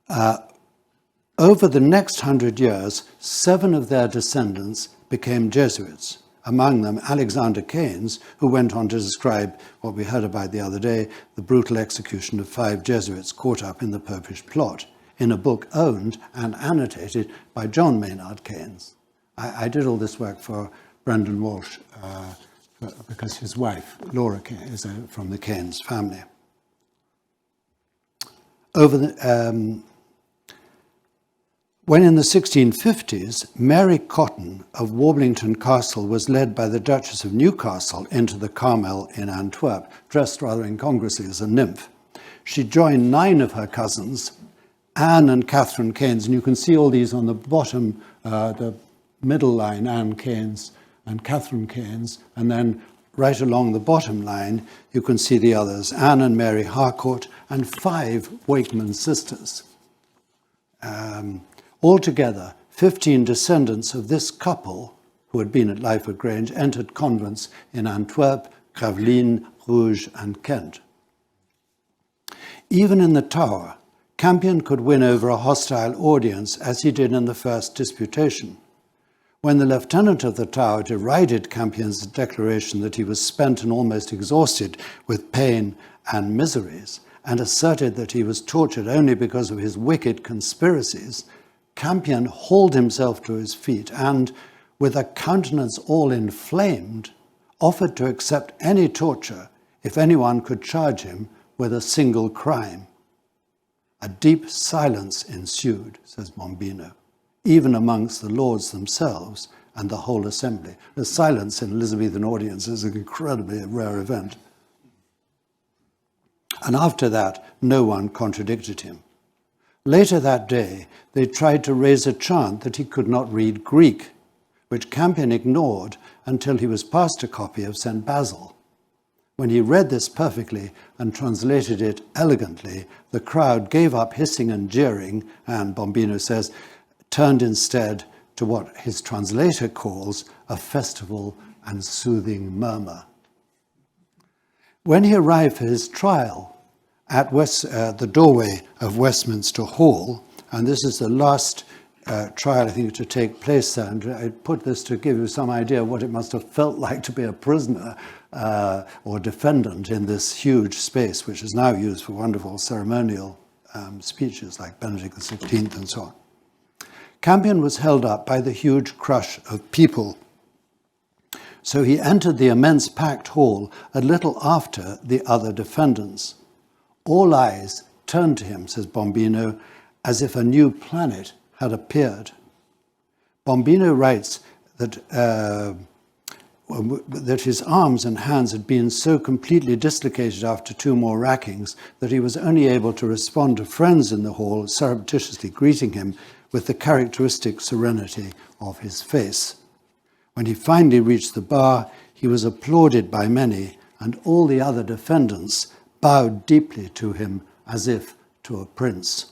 Speaker 3: Over the next 100 years, 7 of their descendants became Jesuits, among them Alexander Keynes, who went on to describe what we heard about the other day, the brutal execution of 5 Jesuits caught up in the Popish plot, in a book owned and annotated by John Maynard Keynes. I did all this work for Brendan Walsh because his wife, Laura Keynes, is from the Keynes family. When in the 1650s, Mary Cotton of Warblington Castle was led by the Duchess of Newcastle into the Carmel in Antwerp, dressed rather incongruously as a nymph. She joined 9 of her cousins, Anne and Catherine Keynes, and you can see all these on the bottom, the middle line, Anne Keynes and Catherine Keynes, and then right along the bottom line, you can see the others, Anne and Mary Harcourt, and 5 Wakeman sisters. Altogether, 15 descendants of this couple, who had been at Lyford Grange, entered convents in Antwerp, Gravelines, Rouge, and Kent. Even in the Tower, Campion could win over a hostile audience, as he did in the first disputation. When the lieutenant of the Tower derided Campion's declaration that he was spent and almost exhausted with pain and miseries, and asserted that he was tortured only because of his wicked conspiracies, Campion hauled himself to his feet and, with a countenance all inflamed, offered to accept any torture if anyone could charge him with a single crime. A deep silence ensued, says Bombino, even amongst the lords themselves and the whole assembly. The silence in Elizabethan audiences is an incredibly rare event. And after that, no one contradicted him. Later that day, they tried to raise a chant that he could not read Greek, which Campion ignored until he was passed a copy of St. Basil. When he read this perfectly and translated it elegantly, the crowd gave up hissing and jeering and, Bombino says, turned instead to what his translator calls a festival and soothing murmur. When he arrived for his trial at the doorway of Westminster Hall, and this is the last trial, I think, to take place there, and I put this to give you some idea of what it must have felt like to be a prisoner or defendant in this huge space, which is now used for wonderful ceremonial speeches like Benedict XVI and so on. Campion was held up by the huge crush of people. So he entered the immense packed hall a little after the other defendants. All eyes turned to him, says Bombino, as if a new planet had appeared. Bombino writes that his arms and hands had been so completely dislocated after 2 more rackings that he was only able to respond to friends in the hall surreptitiously greeting him with the characteristic serenity of his face. When he finally reached the bar, he was applauded by many, and all the other defendants bowed deeply to him as if to a prince.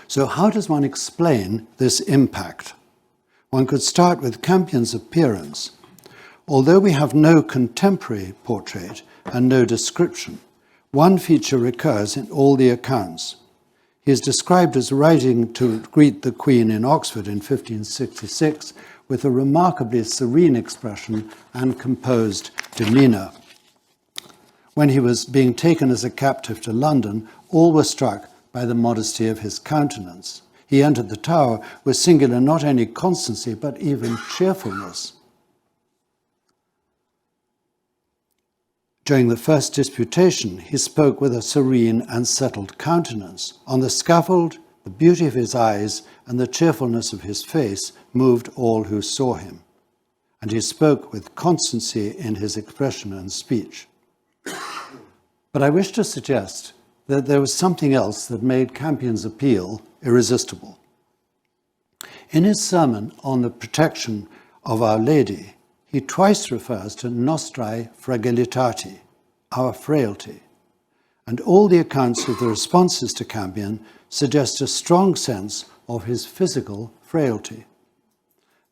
Speaker 3: So how does one explain this impact? One could start with Campion's appearance. Although we have no contemporary portrait and no description, one feature recurs in all the accounts. He is described as riding to greet the Queen in Oxford in 1566 with a remarkably serene expression and composed demeanour. When he was being taken as a captive to London, all were struck by the modesty of his countenance. He entered the Tower with singular not only constancy, but even cheerfulness. During the first disputation, he spoke with a serene and settled countenance. On the scaffold, the beauty of his eyes and the cheerfulness of his face moved all who saw him, and he spoke with constancy in his expression and speech. But I wish to suggest that there was something else that made Campion's appeal irresistible. In his sermon on the protection of Our Lady, he twice refers to nostrae fragilitati, our frailty, and all the accounts of the responses to Campion suggest a strong sense of his physical frailty.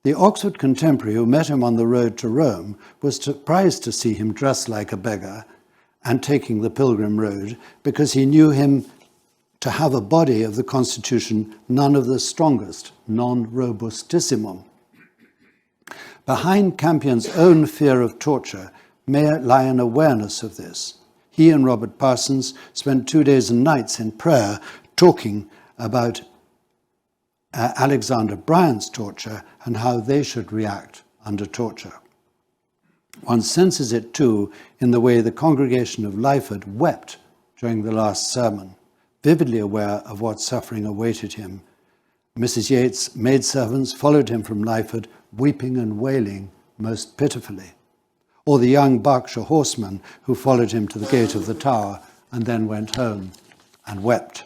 Speaker 3: The Oxford contemporary who met him on the road to Rome was surprised to see him dressed like a beggar and taking the pilgrim road, because he knew him to have a body of the constitution none of the strongest, non robustissimum. Behind Campion's own fear of torture may lie an awareness of this. He and Robert Parsons spent 2 days and nights in prayer talking about Alexander Bryant's torture and how they should react under torture. One senses it too in the way the congregation of Lyford wept during the last sermon, vividly aware of what suffering awaited him. Mrs. Yates' maidservants followed him from Lyford, weeping and wailing most pitifully. Or the young Berkshire horseman who followed him to the gate of the Tower and then went home and wept.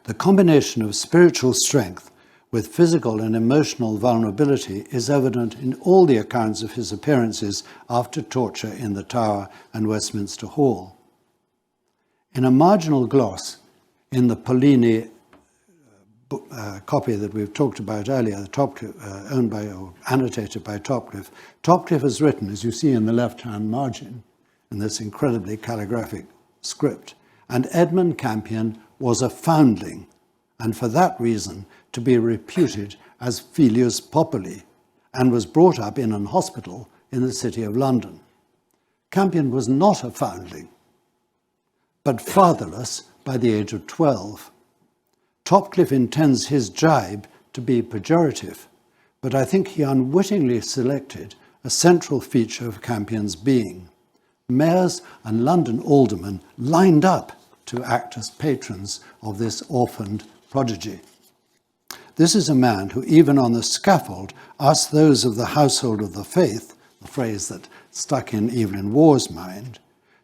Speaker 3: The combination of spiritual strength with physical and emotional vulnerability is evident in all the accounts of his appearances after torture in the Tower and Westminster Hall. In a marginal gloss in the Pollini copy that we've talked about earlier, owned by or annotated by Topcliffe, Topcliffe has written, as you see in the left-hand margin, in this incredibly calligraphic script, and Edmund Campion was a foundling, and for that reason to be reputed as filius populi, and was brought up in an hospital in the city of London. Campion was not a foundling, but fatherless by the age of 12. Topcliffe intends his jibe to be pejorative, but I think he unwittingly selected a central feature of Campion's being. Mayors and London aldermen lined up to act as patrons of this orphaned prodigy. This is a man who, even on the scaffold, asked those of the household of the faith, the phrase that stuck in Evelyn Waugh's mind,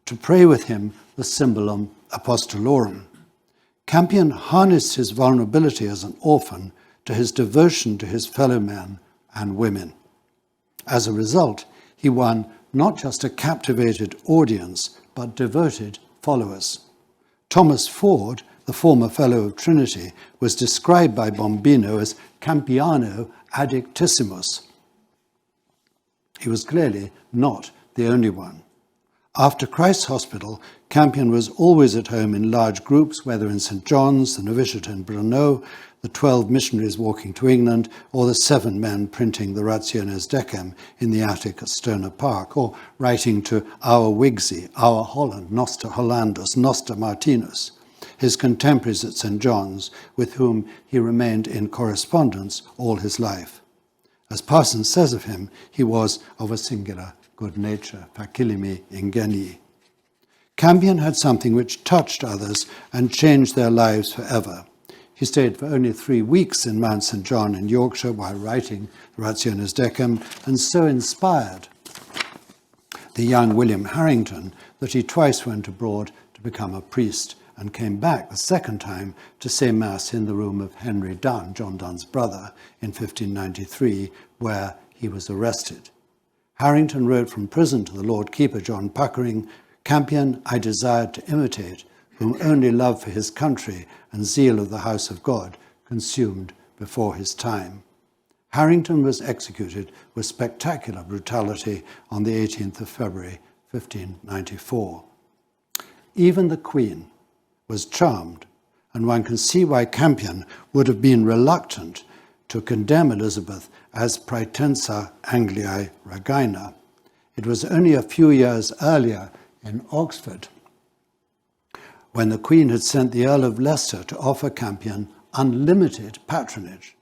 Speaker 3: to pray with him the Symbolum Apostolorum. Campion harnessed his vulnerability as an orphan to his devotion to his fellow men and women. As a result, he won not just a captivated audience, but devoted followers. Thomas Ford, the former Fellow of Trinity, was described by Bombino as Campiano addictissimus. He was clearly not the only one. After Christ's Hospital, Campion was always at home in large groups, whether in St. John's, the novitiate in Brno, the 12 missionaries walking to England, or the 7 men printing the Rationes Decem in the attic at Stoner Park, or writing to Our Wigsy, Our Holland, Noster Hollandus, Noster Martinus, his contemporaries at St. John's, with whom he remained in correspondence all his life. As Parsons says of him, he was of a singular good nature, facilime ingenii. Campion had something which touched others and changed their lives forever. He stayed for only 3 weeks in Mount St. John in Yorkshire while writing the Rationes Decem, and so inspired the young William Harrington that he twice went abroad to become a priest and came back the second time to say Mass in the room of Henry Dunn, John Dunn's brother, in 1593, where he was arrested. Harrington wrote from prison to the Lord Keeper, John Puckering, "Campion I desired to imitate, whom only love for his country and zeal of the house of God consumed before his time." Harrington was executed with spectacular brutality on the 18th of February, 1594. Even the Queen was charmed, and one can see why Campion would have been reluctant to condemn Elizabeth as praetensa Angliae regina. It was only a few years earlier in Oxford when the Queen had sent the Earl of Leicester to offer Campion unlimited patronage.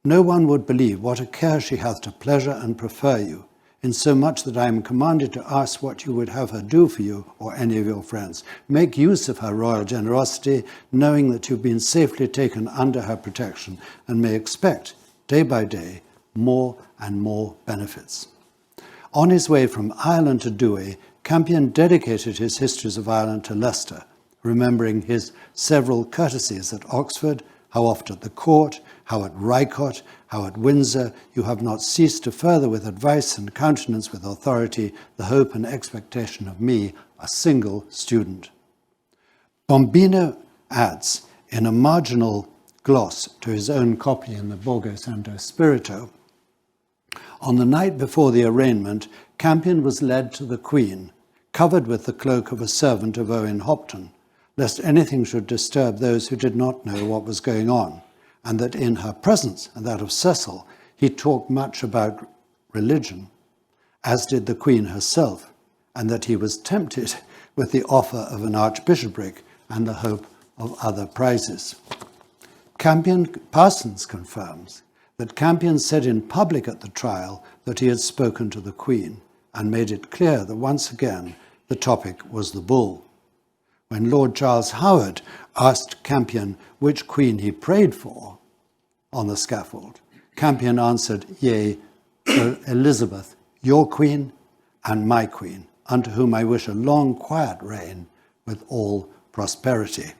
Speaker 3: "No one would believe what a care she hath to pleasure and prefer you, insomuch that I am commanded to ask what you would have her do for you or any of your friends. Make use of her royal generosity, knowing that you've been safely taken under her protection and may expect, day by day, more and more benefits." On his way from Ireland to Douay, Campion dedicated his Histories of Ireland to Leicester, remembering his several courtesies at Oxford, how oft at the court, how at Rycott, how at Windsor, you have not ceased to further with advice and countenance with authority the hope and expectation of me, a single student. Bombino adds, in a marginal gloss to his own copy in the Borgo Santo Spirito, "On the night before the arraignment, Campion was led to the Queen, covered with the cloak of a servant of Owen Hopton, lest anything should disturb those who did not know what was going on, and that in her presence and that of Cecil, he talked much about religion, as did the Queen herself, and that he was tempted with the offer of an archbishopric and the hope of other prizes." Parsons confirms that Campion said in public at the trial that he had spoken to the Queen and made it clear that once again the topic was the bull. When Lord Charles Howard asked Campion which queen he prayed for on the scaffold, Campion answered, "Yea, Elizabeth, your queen and my queen, unto whom I wish a long, quiet reign with all prosperity."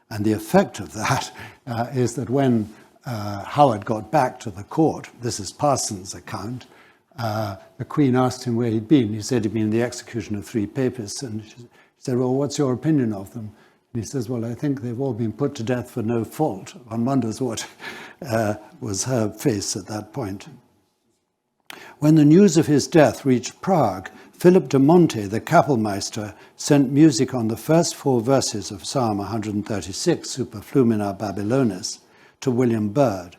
Speaker 3: And the effect of that is that when Howard got back to the court, this is Parsons' account, the Queen asked him where he'd been. He said he'd been in the execution of 3 papists, and she said, "Well, what's your opinion of them?" And he says, "Well, I think they've all been put to death for no fault." One wonders what was her face at that point. When the news of his death reached Prague, Philip de Monte, the Kapellmeister, sent music on the first 4 verses of Psalm 136, Super Flumina Babylonis, to William Byrd,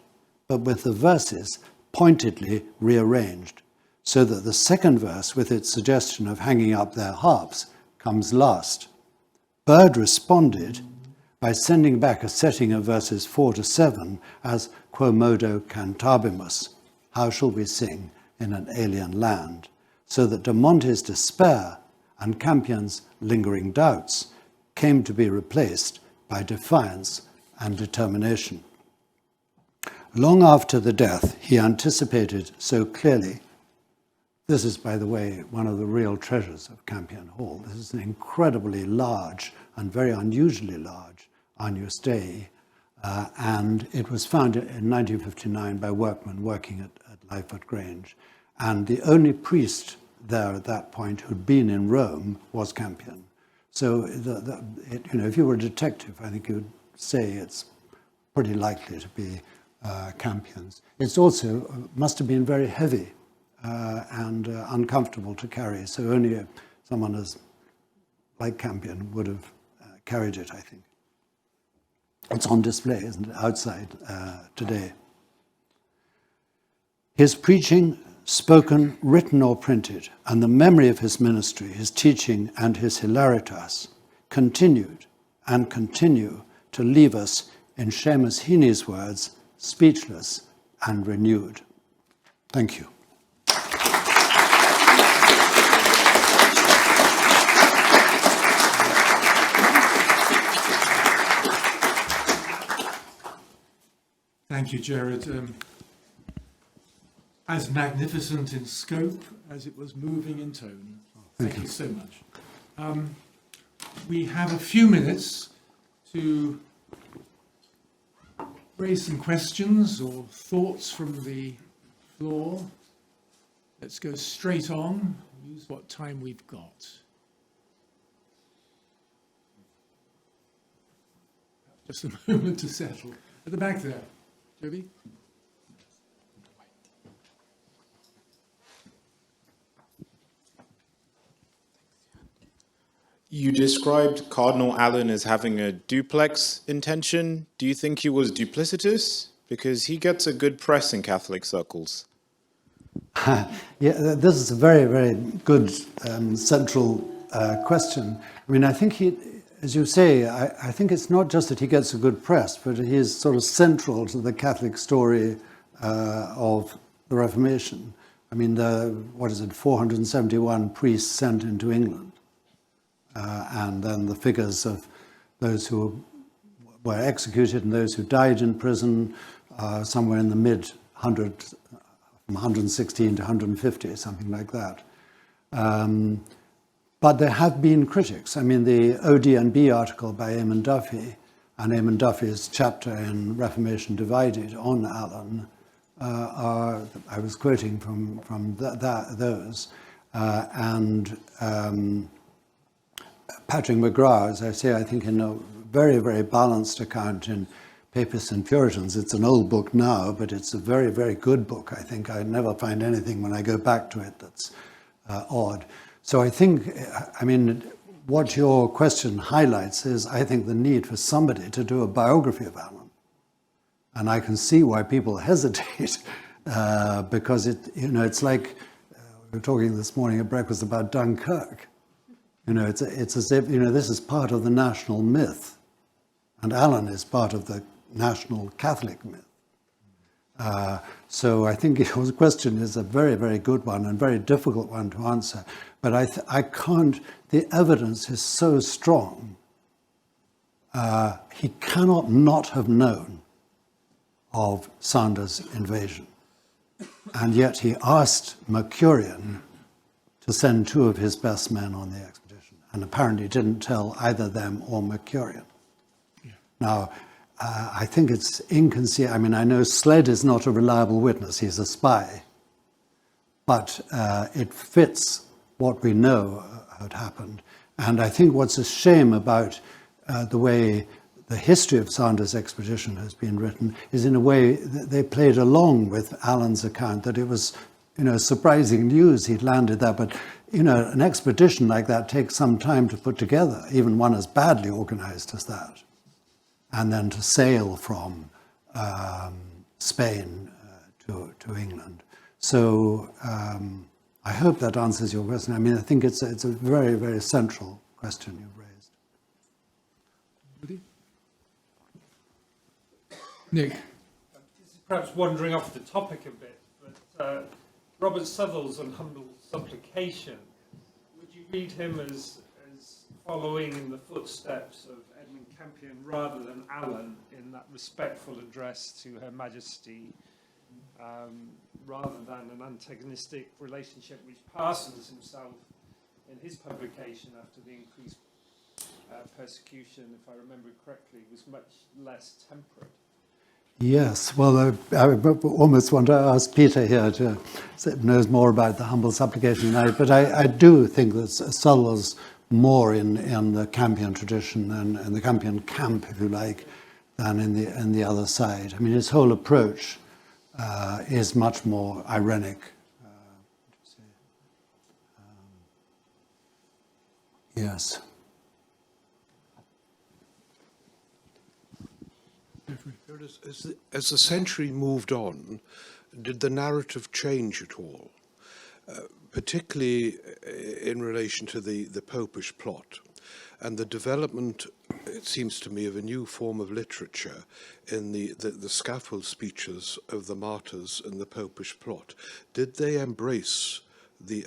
Speaker 3: but with the verses pointedly rearranged, so that the second verse, with its suggestion of hanging up their harps, comes last. Byrd responded by sending back a setting of verses 4 to 7 as Quomodo cantabimus, how shall we sing in an alien land, so that de Monte's despair and Campion's lingering doubts came to be replaced by defiance and determination. Long after the death, he anticipated so clearly. This is, by the way, one of the real treasures of Campion Hall. This is an incredibly large and very unusually large Agnus Dei, and it was founded in 1959 by workmen working at Lyford Grange. And the only priest there at that point who'd been in Rome was Campion. So, if you were a detective, I think you would say it's pretty likely to be Campion's. It's also must have been very heavy and uncomfortable to carry. So only someone like Campion would have carried it, I think. It's on display, isn't it, outside today. His preaching, spoken, written or printed, and the memory of his ministry, his teaching and his hilaritas continued and continue to leave us, in Seamus Heaney's words, speechless and renewed. Thank you.
Speaker 2: Thank you, Gerard. As magnificent in scope as it was moving in tone. Thank you so much. We have a few minutes to raise some questions or thoughts from the floor. Let's go straight on, use what time we've got. Just a moment to settle. At the back there, Toby.
Speaker 4: You described Cardinal Allen as having a duplex intention. Do you think he was duplicitous? Because he gets a good press in Catholic circles.
Speaker 3: Yeah, this is a very, very good central question. I mean, I think he, as you say, I think it's not just that he gets a good press, but he is sort of central to the Catholic story of the Reformation. I mean, 471 priests sent into England. And then the figures of those who were executed and those who died in prison, somewhere in the mid-100s, from 116 to 150, something like that. But there have been critics. I mean, the OD&B article by Eamon Duffy, and Eamon Duffy's chapter in Reformation Divided on Allen, I was quoting from those. Patrick McGrath, as I say, I think in a very, very balanced account in Papists and Puritans. It's an old book now, but it's a very, very good book. I think I never find anything when I go back to it that's odd. So I think, I mean, what your question highlights is, I think, the need for somebody to do a biography of Allen. And I can see why people hesitate, because it's like, we were talking this morning at breakfast about Dunkirk. It's as if, this is part of the national myth, and Allen is part of the national Catholic myth. So I think your question is a very, very good one and very difficult one to answer. But I can't, the evidence is so strong. He cannot not have known of Sanders' invasion. And yet he asked Mercurian to send 2 of his best men on the expedition, and apparently didn't tell either them or Mercurian. Yeah. Now, I think it's inconceivable. I mean, I know Sled is not a reliable witness, he's a spy, but it fits what we know had happened. And I think what's a shame about the way the history of Sanders' expedition has been written is, in a way, they played along with Allen's account that it was, surprising news he'd landed there. But, an expedition like that takes some time to put together, even one as badly organized as that. And then to sail from Spain to England. So I hope that answers your question. I mean, I think it's a very, very central question you've raised.
Speaker 2: Nick.
Speaker 1: This is perhaps wandering off the topic a bit, but Robert Southall's On Humble Supplication, would you read him as following in the footsteps of Edmund Campion rather than Allen in that respectful address to Her Majesty, rather than an antagonistic relationship which Parsons himself, in his publication after the increased persecution, if I remember correctly, was much less temperate?
Speaker 3: Yes, well, I almost want to ask Peter here to knows more about the humble supplication than I, but I do think that Southall's more in the Campion tradition and the Campion camp, if you like, than in the other side. I mean, his whole approach is much more ironic. Yes.
Speaker 5: As the century moved on, did the narrative change at all, particularly in relation to the Popish plot and the development, it seems to me, of a new form of literature in the scaffold speeches of the martyrs in the Popish plot? Did they embrace the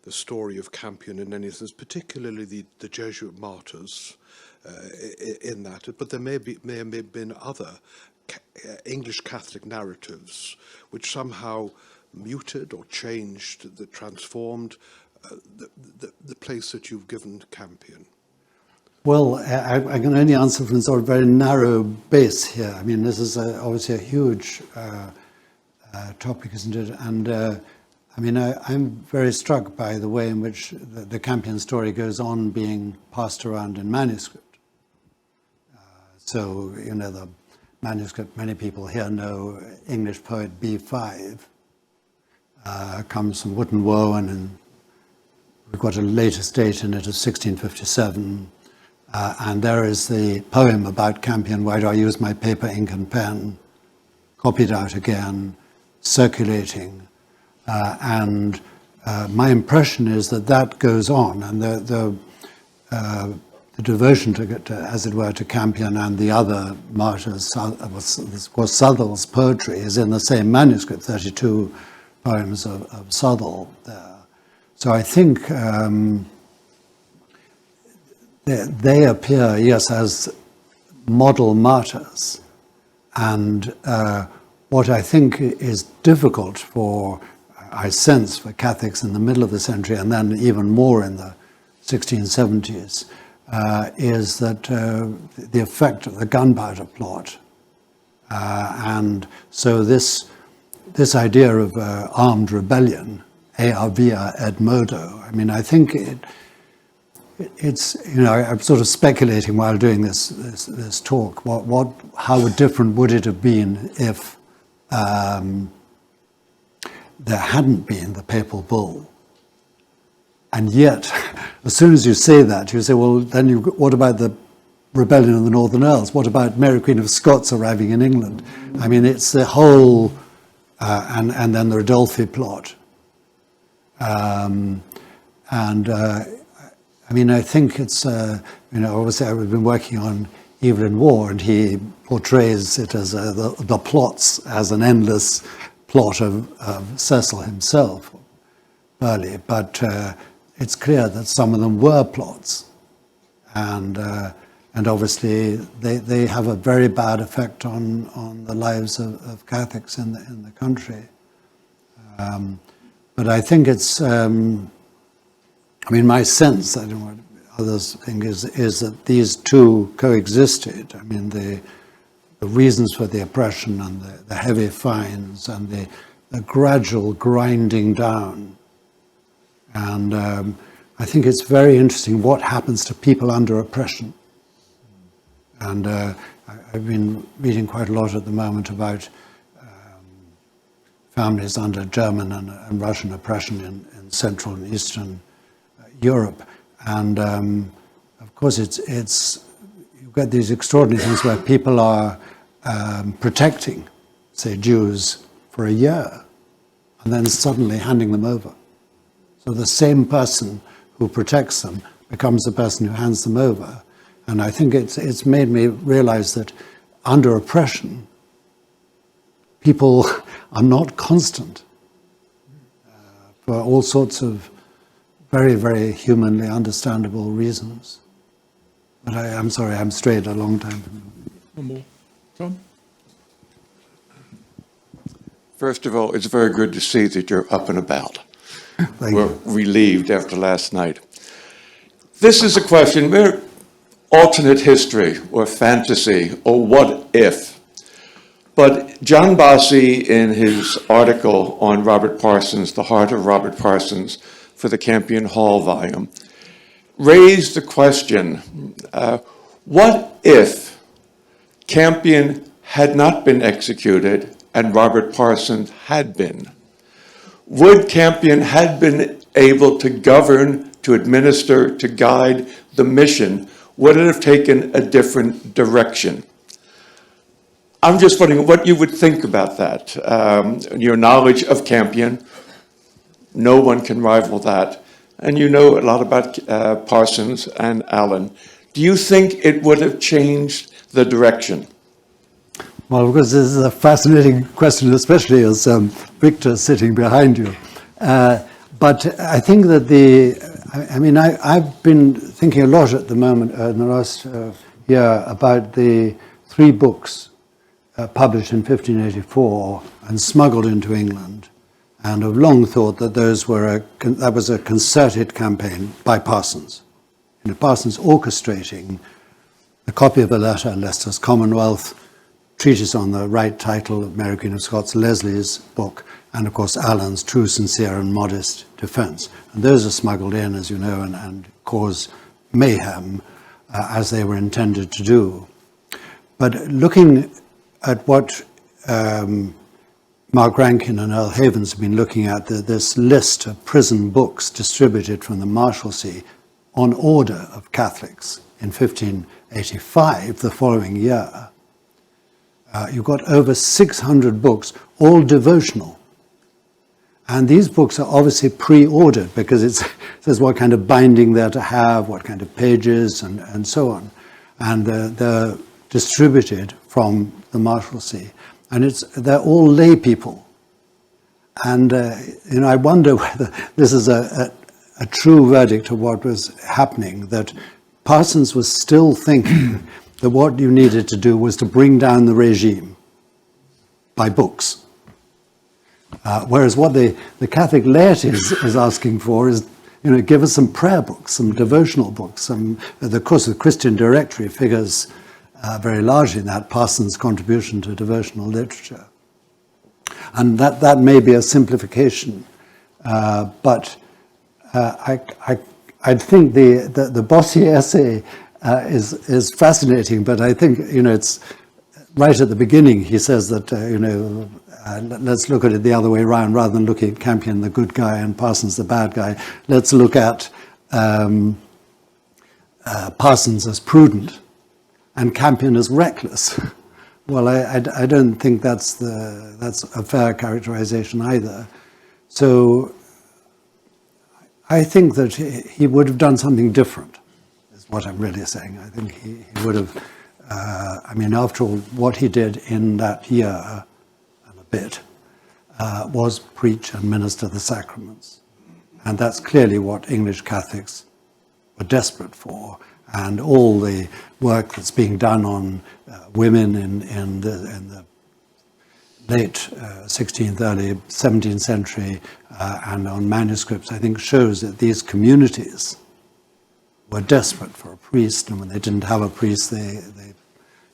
Speaker 5: story of Campion in any sense, particularly the Jesuit martyrs in that? But there may have been other English Catholic narratives which somehow muted or changed, that transformed the place that you've given Campion.
Speaker 3: Well, I can only answer from sort of very narrow base here. I mean, this is obviously a huge topic, isn't it? And I mean, I'm very struck by the way in which the Campion story goes on being passed around in manuscript. So, you know, the manuscript, many people here know, English poet B5, comes from Wootton Wowan, and we've got a latest date in it of 1657. And there is the poem about Campion, Why Do I Use My Paper, Ink and Pen, copied out again, circulating. And my impression is that goes on, and the devotion to, as it were, to Campion and the other martyrs, was Southwell's poetry, is in the same manuscript, 32 poems of Southwell there. So I think they appear, yes, as model martyrs. And what I think is difficult for, I sense, for Catholics in the middle of the century, and then even more in the 1670s, is that the effect of the gunpowder plot. And so this idea of armed rebellion, ea via et modo, I mean, I think it's, you know, I'm sort of speculating while doing this talk, how different would it have been if there hadn't been the papal bull? And yet, as soon as you say that, you say, well, then what about the rebellion of the Northern Earls? What about Mary Queen of Scots arriving in England? I mean, it's the whole, and then the Rodolphi plot. I mean, I think it's, you know, obviously I've been working on Evelyn Waugh, and he portrays it as the plots as an endless plot of Cecil himself, Burley, but it's clear that some of them were plots, and obviously they have a very bad effect on the lives of Catholics in the country. But I think it's, I mean, my sense, I don't know what others think, is that these two coexisted. I mean, the reasons for the oppression and the heavy fines and the gradual grinding down. And I think it's very interesting what happens to people under oppression. And I've been reading quite a lot at the moment about families under German and Russian oppression in Central and Eastern Europe. And of course, you've got these extraordinary things where people are protecting, say, Jews for a year, and then suddenly handing them over. So the same person who protects them becomes the person who hands them over. And I think it's made me realize that under oppression, people are not constant for all sorts of very, very humanly understandable reasons. But I'm sorry, I'm strayed a long time.
Speaker 5: One more. Tom?
Speaker 6: First of all, it's very good to see that you're up and about.
Speaker 3: Thank
Speaker 6: We're
Speaker 3: you.
Speaker 6: relieved after last night. This is a question, we're alternate history or fantasy or what if. But John Bossy, in his article on Robert Parsons, The Heart of Robert Parsons, for the Campion Hall volume, raised the question, what if Campion had not been executed and Robert Parsons had been? Would Campion had been able to govern to administer, to guide the mission, would it have taken a different direction? I'm just wondering what you would think about that. Your knowledge of Campion, no one can rival that. And you know a lot about Parsons and Allen. Do you think it would have changed the direction?
Speaker 3: Well, because this is a fascinating question, especially as Victor's sitting behind you. But I think that I've been thinking a lot at the moment, in the last year, about the 3 books published in 1584 and smuggled into England, and have long thought that that was a concerted campaign by Parsons. Parsons orchestrating a copy of a letter, Leicester's Commonwealth, treatise on the right title of Mary Queen of Scots, Leslie's book, and of course Allen's True, Sincere and Modest Defence. And those are smuggled in, as you know, and cause mayhem, as they were intended to do. But looking at what Mark Rankin and Earl Havens have been looking at, this list of prison books distributed from the Marshalsea on order of Catholics in 1585, the following year, you've got over 600 books, all devotional. And these books are obviously pre-ordered because it says what kind of binding they're to have, what kind of pages, and so on. And they're distributed from the Marshalsea. And they're all lay people. And I wonder whether this is a true verdict of what was happening, that Parsons was still thinking that what you needed to do was to bring down the regime by books. Whereas what the Catholic laity is asking for is, give us some prayer books, some devotional books. Of course, the Christian Directory figures very largely in that, Parsons' contribution to devotional literature. And that may be a simplification, but I think the Bossy essay is fascinating, but I think, it's right at the beginning, he says that, let's look at it the other way around, rather than looking at Campion, the good guy, and Parsons, the bad guy. Let's look at Parsons as prudent and Campion as reckless. Well, I don't think that's a fair characterization either. So I think that he would have done something different, is what I'm really saying. I think he would have, after all, what he did in that year and a bit was preach and minister the sacraments. And that's clearly what English Catholics were desperate for. And all the work that's being done on women in the late 16th, early 17th century, and on manuscripts, I think shows that these communities were desperate for a priest, and when they didn't have a priest, they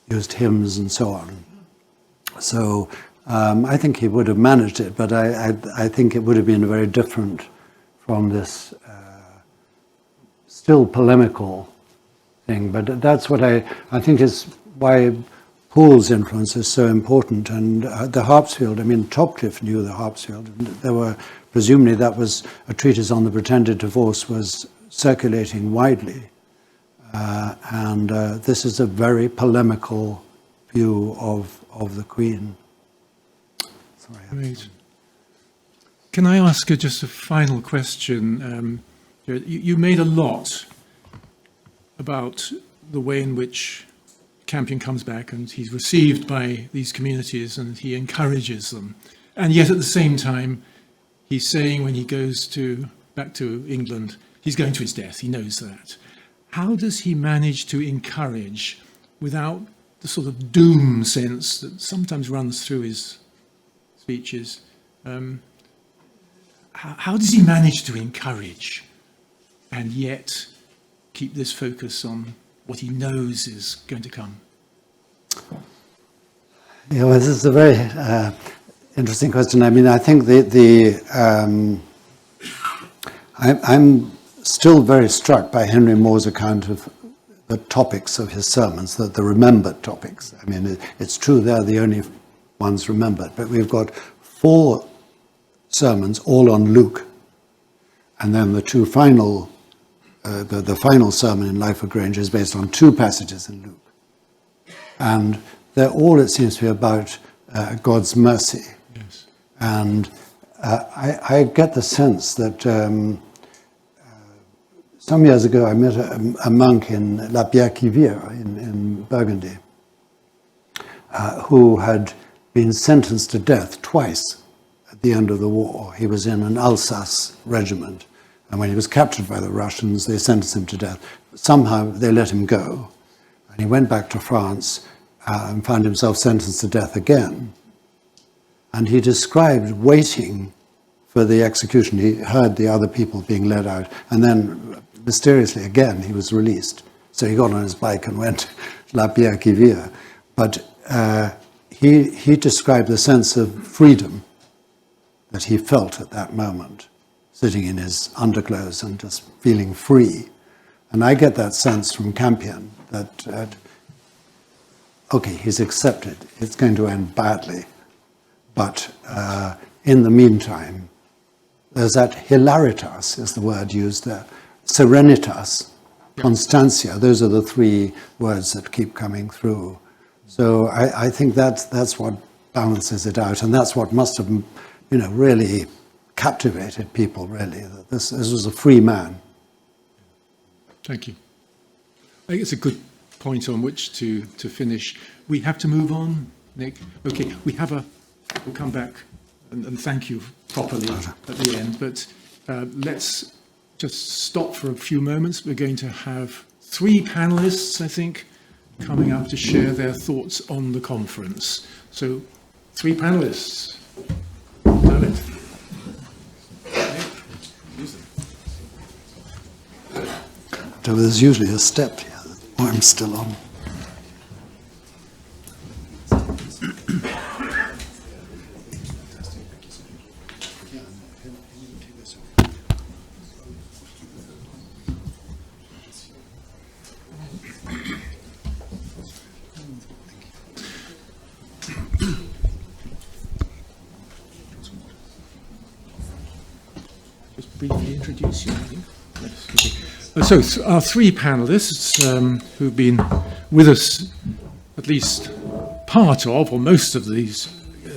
Speaker 3: used hymns and so on. So I think he would have managed it, but I think it would have been very different from this still polemical thing. But that's what I think is why Poole's influence is so important. And the Harpsfield, Topcliffe knew the Harpsfield. There were, presumably that was a treatise on the pretended divorce was circulating widely. And this is a very polemical view of the Queen. Sorry.
Speaker 2: Great. Can I ask just a final question? You made a lot about the way in which Campion comes back and he's received by these communities and he encourages them. And yet at the same time, he's saying when he goes back to England, he's going to his death, he knows that. How does he manage to encourage without the sort of doom sense that sometimes runs through his speeches? How does he manage to encourage and yet keep this focus on what he knows is going to come?
Speaker 3: Yeah, well, this is a very interesting question. I think I'm still very struck by Henry Moore's account of the topics of his sermons, the remembered topics. It's true they're the only ones remembered, but we've got 4 sermons all on Luke, and then the 2 final the final sermon in Life of Granger is based on 2 passages in Luke. And they're all, it seems to be, about God's mercy.
Speaker 2: Yes.
Speaker 3: And I get the sense that some years ago I met a monk in La Pierre-qui-Vire in Burgundy who had been sentenced to death twice at the end of the war. He was in an Alsace regiment, and when he was captured by the Russians, they sentenced him to death. Somehow they let him go, and he went back to France and found himself sentenced to death again. And he described waiting for the execution. He heard the other people being led out, and then mysteriously again he was released. So he got on his bike and went to La Pierre-qui-Vire. But he described the sense of freedom that he felt at that moment, sitting in his underclothes and just feeling free. And I get that sense from Campion that, okay, he's accepted, it's going to end badly, but in the meantime, there's that hilaritas, is the word used there, serenitas, constantia, those are the 3 words that keep coming through. So I think that's what balances it out, and that's what must have, really captivated people, really, that this was a free man.
Speaker 2: Thank you. I think it's a good point on which to finish. We have to move on, Nick. Okay, we'll come back and thank you properly at the end, but let's just stop for a few moments. We're going to have 3 panelists, I think, coming up to share their thoughts on the conference. So, 3 panelists. David.
Speaker 3: So there's usually a step here that I'm still on.
Speaker 2: Just briefly introduce you, I think. So our 3 panelists who've been with us at least part of, or most of these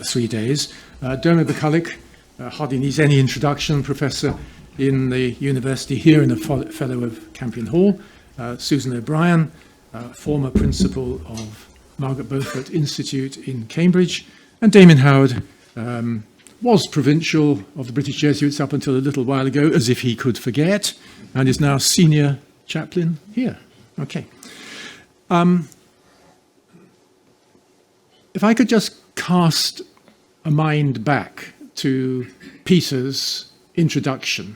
Speaker 2: 3 days. Dermot McCulloch, hardly needs any introduction, professor in the university here and a fellow of Campion Hall. Susan O'Brien, former principal of Margaret Beaufort Institute in Cambridge. And Damien Howard was provincial of the British Jesuits up until a little while ago, as if he could forget, and is now senior chaplain here. Okay. If I could just cast a mind back to Peter's introduction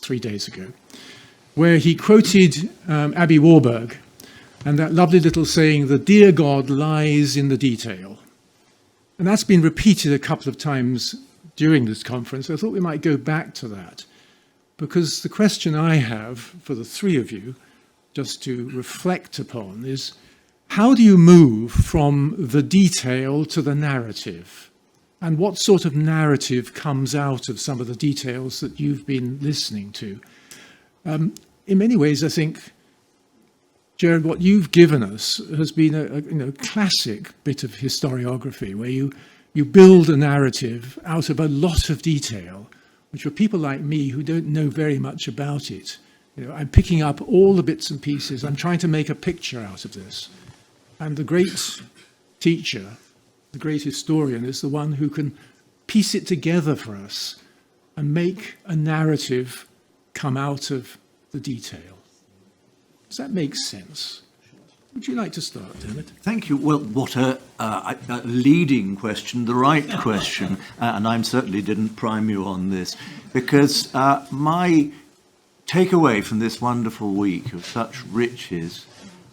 Speaker 2: 3 days ago, where he quoted Abby Warburg and that lovely little saying, "The dear God lies in the detail." And that's been repeated a couple of times during this conference. I thought we might go back to that, because the question I have for the 3 of you, just to reflect upon, is how do you move from the detail to the narrative? And what sort of narrative comes out of some of the details that you've been listening to? In many ways, I think, Gerard, what you've given us has been a classic bit of historiography, where you build a narrative out of a lot of detail, which for people like me who don't know very much about it, I'm picking up all the bits and pieces. I'm trying to make a picture out of this. And the great teacher, the great historian, is the one who can piece it together for us and make a narrative come out of the detail. Does that make sense? Would you like to start, Dermot?
Speaker 7: Thank you. Well, what a leading question, the right question. And I certainly didn't prime you on this, because my takeaway from this wonderful week of such riches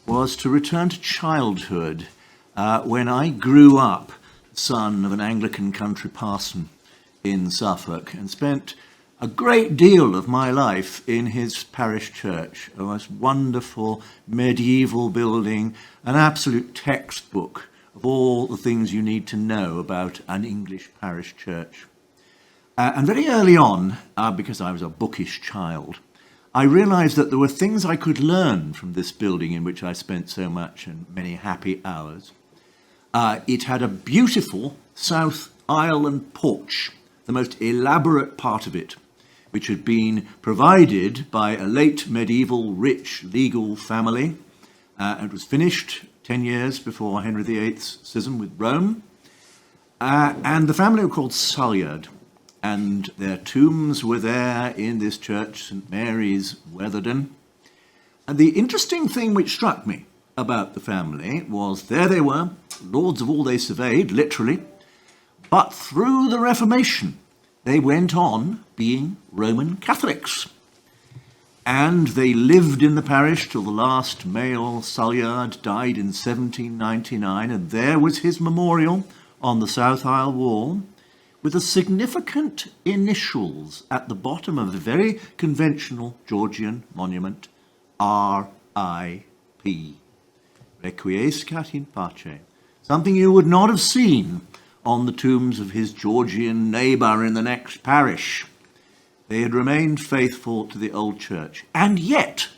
Speaker 7: was to return to childhood, when I grew up, son of an Anglican country parson in Suffolk, and spent a great deal of my life in his parish church, a most wonderful medieval building, an absolute textbook of all the things you need to know about an English parish church. And very early on, because I was a bookish child, I realised that there were things I could learn from this building in which I spent so much and many happy hours. It had a beautiful south aisle and porch, the most elaborate part of it, which had been provided by a late medieval rich legal family. It was finished 10 years before Henry VIII's schism with Rome. And the family were called Sulyard, and their tombs were there in this church, St Mary's, Weatherden. And the interesting thing which struck me about the family was there they were, lords of all they surveyed, literally, but through the Reformation they went on being Roman Catholics. And they lived in the parish till the last male Sulyard died in 1799, and there was his memorial on the south aisle wall, with the significant initials at the bottom of a very conventional Georgian monument, R.I.P. Requiescat in pace. Something you would not have seen on the tombs of his Georgian neighbour in the next parish. They had remained faithful to the old church, and yet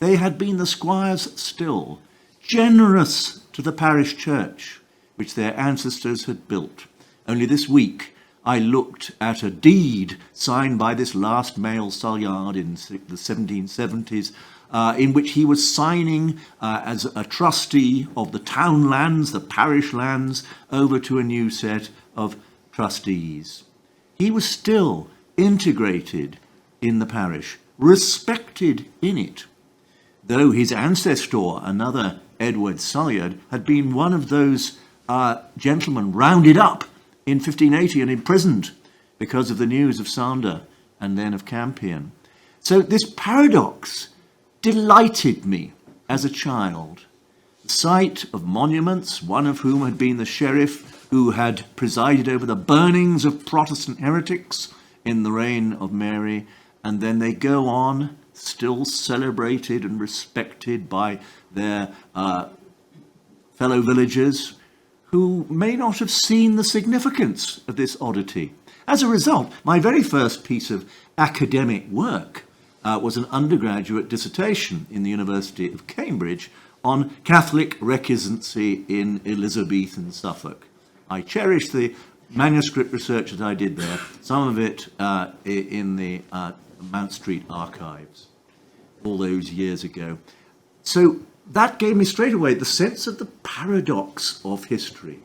Speaker 7: they had been the squires still, generous to the parish church, which their ancestors had built. Only this week I looked at a deed signed by this last male Sulyard in the 1770s, in which he was signing as a trustee of the town lands, the parish lands, over to a new set of trustees. He was still integrated in the parish, respected in it, though his ancestor, another Edward Sulyard, had been one of those gentlemen rounded up in 1580 and imprisoned because of the news of Sander and then of Campion. So this paradox delighted me as a child. The sight of monuments, one of whom had been the sheriff who had presided over the burnings of Protestant heretics in the reign of Mary, and then they go on, still celebrated and respected by their fellow villagers, who may not have seen the significance of this oddity. As a result, my very first piece of academic work was an undergraduate dissertation in the University of Cambridge on Catholic recusancy in Elizabethan Suffolk. I cherish the manuscript research that I did there, some of it in the Mount Street archives all those years ago. So that gave me straight away the sense of the paradox of history,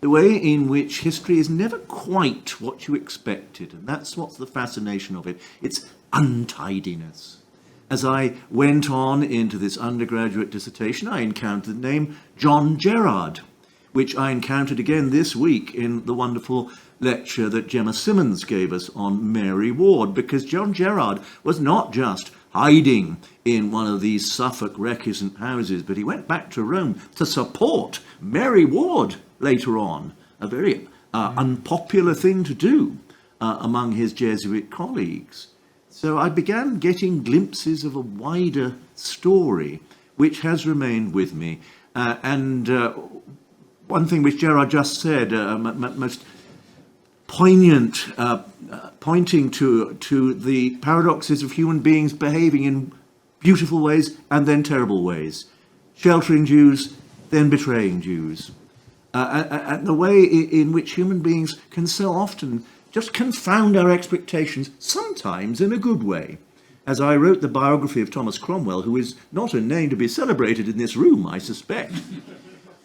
Speaker 7: the way in which history is never quite what you expected, and that's what's the fascination of it. It's untidiness. As I went on into this undergraduate dissertation, I encountered the name John Gerard, which I encountered again this week in the wonderful lecture that Gemma Simmons gave us on Mary Ward, because John Gerard was not just hiding in one of these Suffolk recusant houses, but he went back to Rome to support Mary Ward later on, a very unpopular thing to do among his Jesuit colleagues. So I began getting glimpses of a wider story, which has remained with me. One thing which Gerard just said, most poignant, pointing to the paradoxes of human beings behaving in beautiful ways and then terrible ways, sheltering Jews, then betraying Jews, and the way in which human beings can so often just confound our expectations, sometimes in a good way. As I wrote the biography of Thomas Cromwell, who is not a name to be celebrated in this room, I suspect,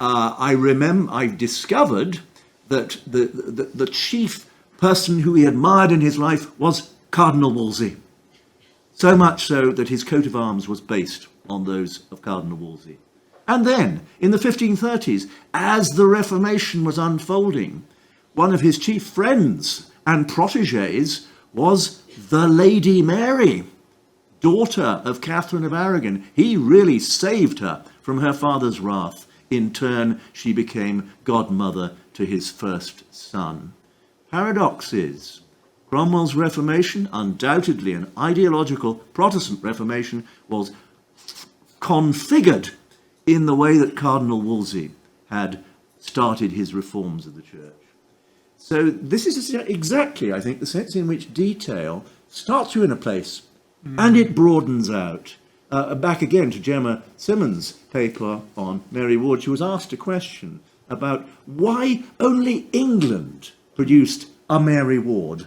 Speaker 7: I discovered that the chief person who he admired in his life was Cardinal Wolsey. So much so that his coat of arms was based on those of Cardinal Wolsey. And then, in the 1530s, as the Reformation was unfolding, one of his chief friends and protégés was the Lady Mary, daughter of Catherine of Aragon. He really saved her from her father's wrath. In turn, she became godmother to his first son. Paradox is, Cromwell's Reformation, undoubtedly an ideological Protestant Reformation, was configured in the way that Cardinal Wolsey had started his reforms of the church. So this is exactly, I think, the sense in which detail starts you in a place And it broadens out. Back again to Gemma Simmons' paper on Mary Ward, she was asked a question about why only England produced a Mary Ward,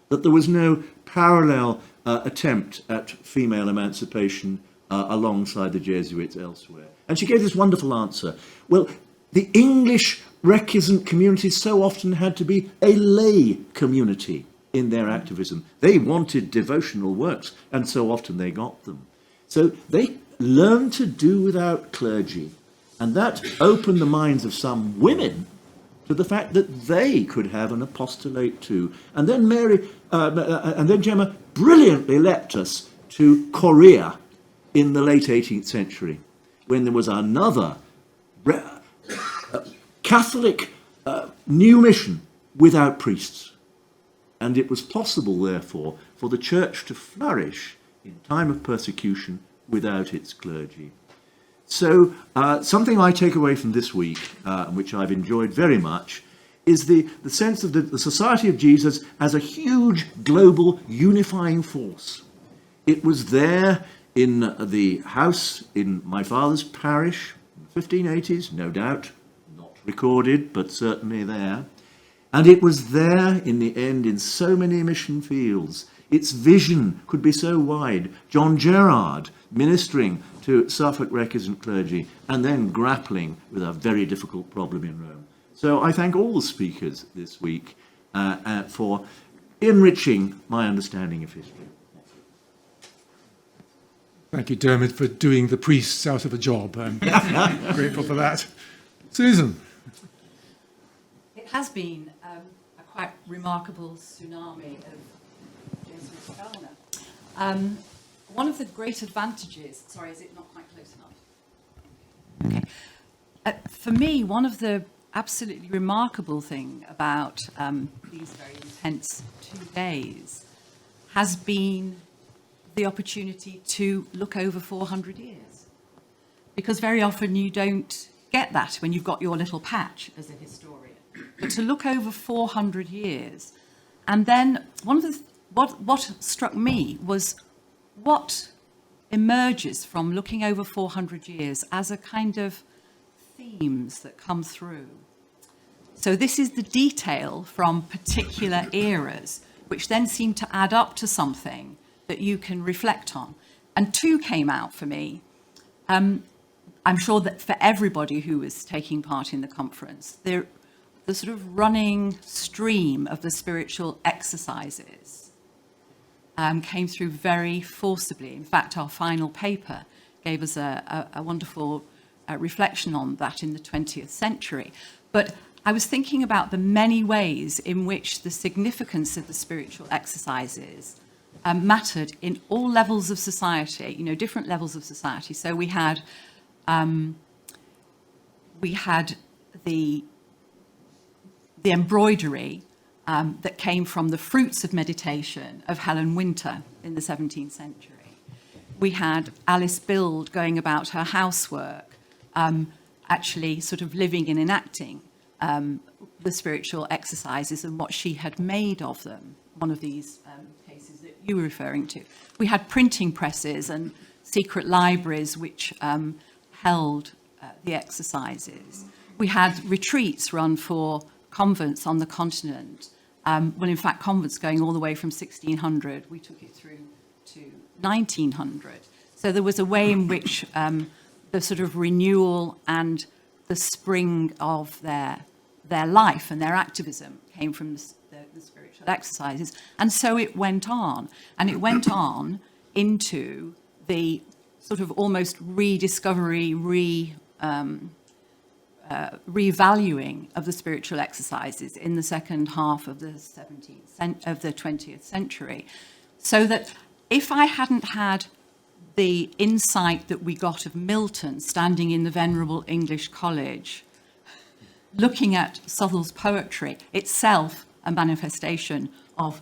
Speaker 7: that there was no parallel attempt at female emancipation alongside the Jesuits elsewhere. And she gave this wonderful answer. Well, the English recusant community so often had to be a lay community in their activism. They wanted devotional works, and so often they got them. So they learned to do without clergy, and that opened the minds of some women to the fact that they could have an apostolate too. And then Gemma brilliantly leapt us to Korea in the late 18th century, when there was another Catholic new mission without priests. And it was possible, therefore, for the church to flourish in time of persecution without its clergy. So something I take away from this week, which I've enjoyed very much, is the sense of the Society of Jesus as a huge global unifying force. It was there in the house in my father's parish in the 1580s, no doubt, not recorded, but certainly there. And it was there in the end in so many mission fields. Its vision could be so wide. John Gerard ministering to Suffolk recusant clergy and then grappling with a very difficult problem in Rome. So I thank all the speakers this week for enriching my understanding of history.
Speaker 2: Thank you, Dermot, for doing the priests out of a job. I'm grateful for that. Susan.
Speaker 8: It has been a quite remarkable tsunami of Jesuit Province. One of the great advantages, sorry, is it not quite close enough? Okay. For me, one of the absolutely remarkable thing about these very intense 2 days has been the opportunity to look over 400 years. Because very often you don't get that when you've got your little patch as a historian. But to look over 400 years, and then what struck me was what emerges from looking over 400 years as a kind of themes that come through. So this is the detail from particular eras, which then seem to add up to something that you can reflect on. And 2 came out for me. I'm sure that for everybody who was taking part in the conference, the sort of running stream of the spiritual exercises came through very forcibly. In fact, our final paper gave us a wonderful reflection on that in the 20th century. But I was thinking about the many ways in which the significance of the spiritual exercises mattered in all levels of society, different levels of society. So we had the embroidery that came from the fruits of meditation of Helen Winter in the 17th century. We had Alice Bild going about her housework, actually sort of living and enacting the spiritual exercises and what she had made of them, one of these cases that you were referring to. We had printing presses and secret libraries which held the exercises. We had retreats run for convents on the continent. In fact, convents going all the way from 1600, we took it through to 1900. So there was a way in which the sort of renewal and the spring of their life and their activism came from the spiritual exercises. And so it went on. And it went on into the sort of almost rediscovery, revaluing of the spiritual exercises in the second half of the 20th century. So that if I hadn't had the insight that we got of Milton standing in the Venerable English College, looking at Southwell's poetry, itself a manifestation of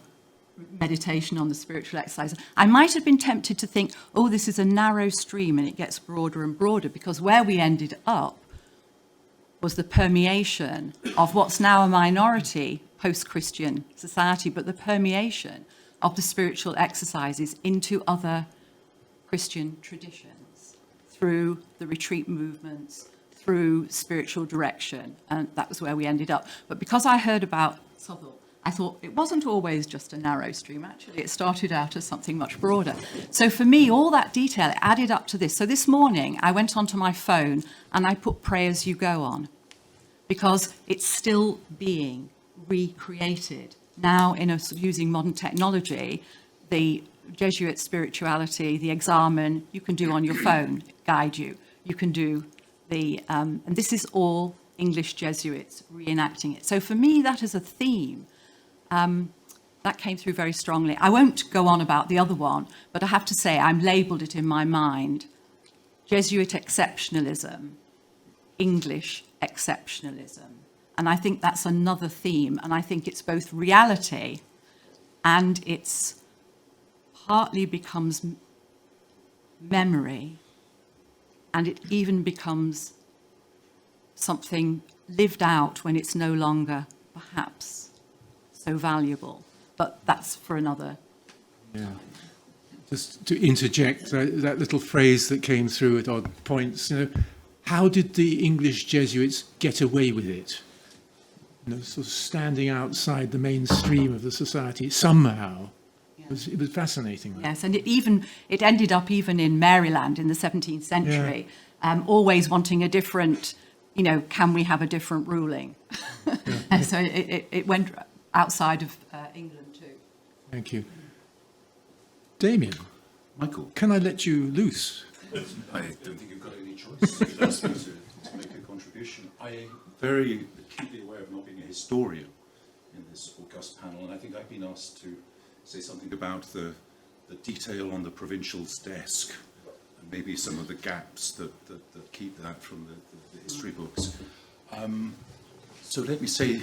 Speaker 8: meditation on the spiritual exercises, I might have been tempted to think, oh, this is a narrow stream and it gets broader and broader, because where we ended up was the permeation of what's now a minority post-Christian society, but the permeation of the spiritual exercises into other Christian traditions through the retreat movements, through spiritual direction, and that was where we ended up. But because I heard about Southall, I thought it wasn't always just a narrow stream. Actually, it started out as something much broader. So for me, all that detail added up to this. So this morning, I went onto my phone and I put Pray As You Go on, because it's still being recreated. Now, using modern technology, the Jesuit spirituality, the examen, you can do on your phone, guide you. You can do and this is all English Jesuits reenacting it. So for me, that is a theme. That came through very strongly. I won't go on about the other one, but I have to say I'm labelled it in my mind, Jesuit exceptionalism, English exceptionalism. And I think that's another theme, and I think it's both reality and it's partly becomes memory, and it even becomes something lived out when it's no longer perhaps so valuable. But that's for another.
Speaker 2: Yeah. Just to interject that little phrase that came through at odd points, how did the English Jesuits get away with it? Sort of standing outside the mainstream of the society somehow. It was fascinating.
Speaker 8: Yes, and it ended up even in Maryland in the 17th century, always wanting a different, can we have a different ruling? And so it went outside of England too.
Speaker 2: Thank you. Damien.
Speaker 9: Michael.
Speaker 2: Can I let you loose?
Speaker 9: I don't think you've got any choice. You've asked me to make a contribution. I am very acutely aware of not being a historian in this august panel, and I think I've been asked to say something about the detail on the provincial's desk, and maybe some of the gaps that keep that from the history books. So let me say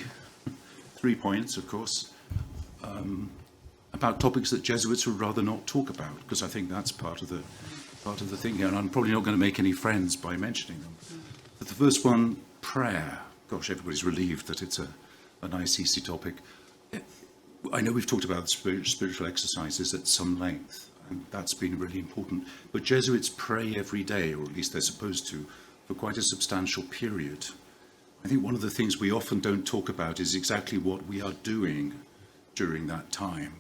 Speaker 9: 3 points, of course, about topics that Jesuits would rather not talk about, because I think that's part of the thing here, and I'm probably not going to make any friends by mentioning them. But the first one, prayer. Gosh, everybody's relieved that it's a nice, easy topic. I know we've talked about spiritual exercises at some length, and that's been really important. But Jesuits pray every day, or at least they're supposed to, for quite a substantial period. I think one of the things we often don't talk about is exactly what we are doing during that time.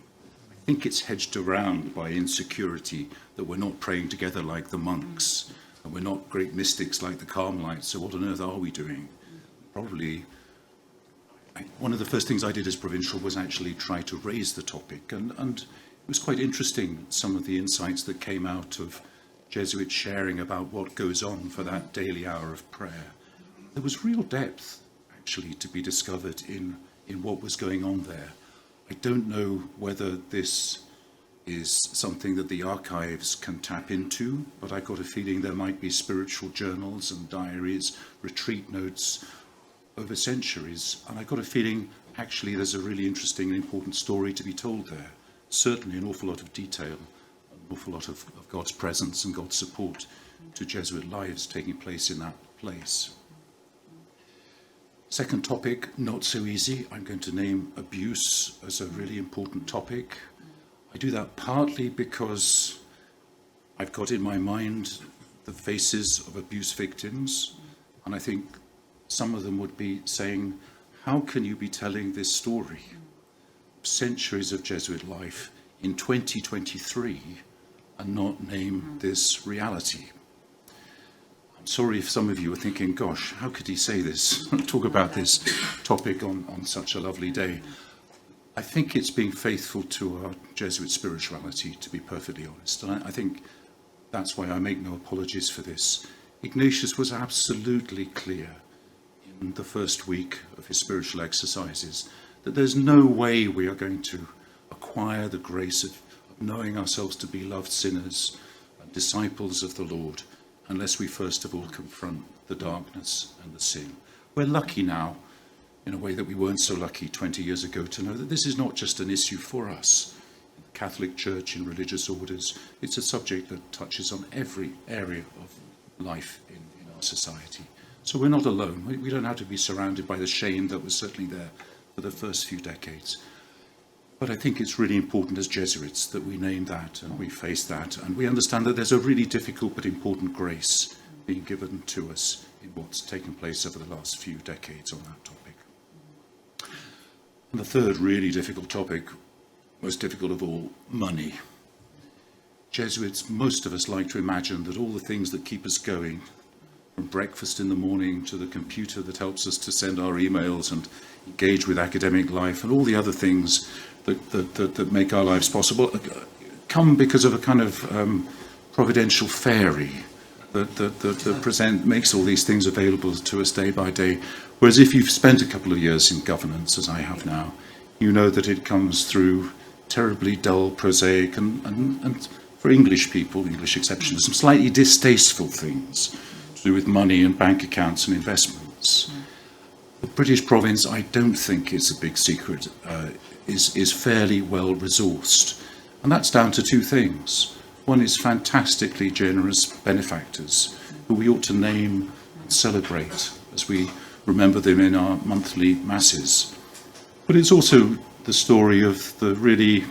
Speaker 9: I think it's hedged around by insecurity that we're not praying together like the monks, and we're not great mystics like the Carmelites, so what on earth are we doing? Probably one of the first things I did as provincial was actually try to raise the topic, and it was quite interesting, some of the insights that came out of Jesuits sharing about what goes on for that daily hour of prayer. There was real depth, actually, to be discovered in what was going on there. I don't know whether this is something that the archives can tap into, but I got a feeling there might be spiritual journals and diaries, retreat notes, over centuries, and I got a feeling actually there's a really interesting and important story to be told there. Certainly an awful lot of detail, an awful lot of God's presence and God's support to Jesuit lives taking place in that place. Second topic, not so easy. I'm going to name abuse as a really important topic. I do that partly because I've got in my mind the faces of abuse victims, and I think some of them would be saying, how can you be telling this story, centuries of Jesuit life, in 2023 and not name this reality? I'm sorry if some of you are thinking, gosh, how could he say this, talk about this topic on such a lovely day? I think it's being faithful to our Jesuit spirituality, to be perfectly honest. And I think that's why I make no apologies for this. Ignatius was absolutely clear in the first week of his spiritual exercises that there's no way we are going to acquire the grace of knowing ourselves to be loved sinners and disciples of the Lord unless we first of all confront the darkness and the sin. We're lucky now, in a way that we weren't so lucky 20 years ago, to know that this is not just an issue for us in the Catholic Church, in religious orders. It's a subject that touches on every area of life in our society. So we're not alone. We don't have to be surrounded by the shame that was certainly there for the first few decades. But I think it's really important as Jesuits that we name that and we face that, and we understand that there's a really difficult but important grace being given to us in what's taken place over the last few decades on that topic. And the third really difficult topic, most difficult of all, money. Jesuits, most of us like to imagine that all the things that keep us going, from breakfast in the morning to the computer that helps us to send our emails and engage with academic life and all the other things that make our lives possible, come because of a kind of providential fairy that makes all these things available to us day by day. Whereas if you've spent a couple of years in governance, as I have now, you know that it comes through terribly dull, prosaic, and for English people, English exceptions, some slightly distasteful things to do with money and bank accounts and investments. The British province, I don't think it's a big secret, is fairly well resourced. And that's down to two things. One is fantastically generous benefactors who we ought to name and celebrate as we remember them in our monthly masses. But it's also the story of the really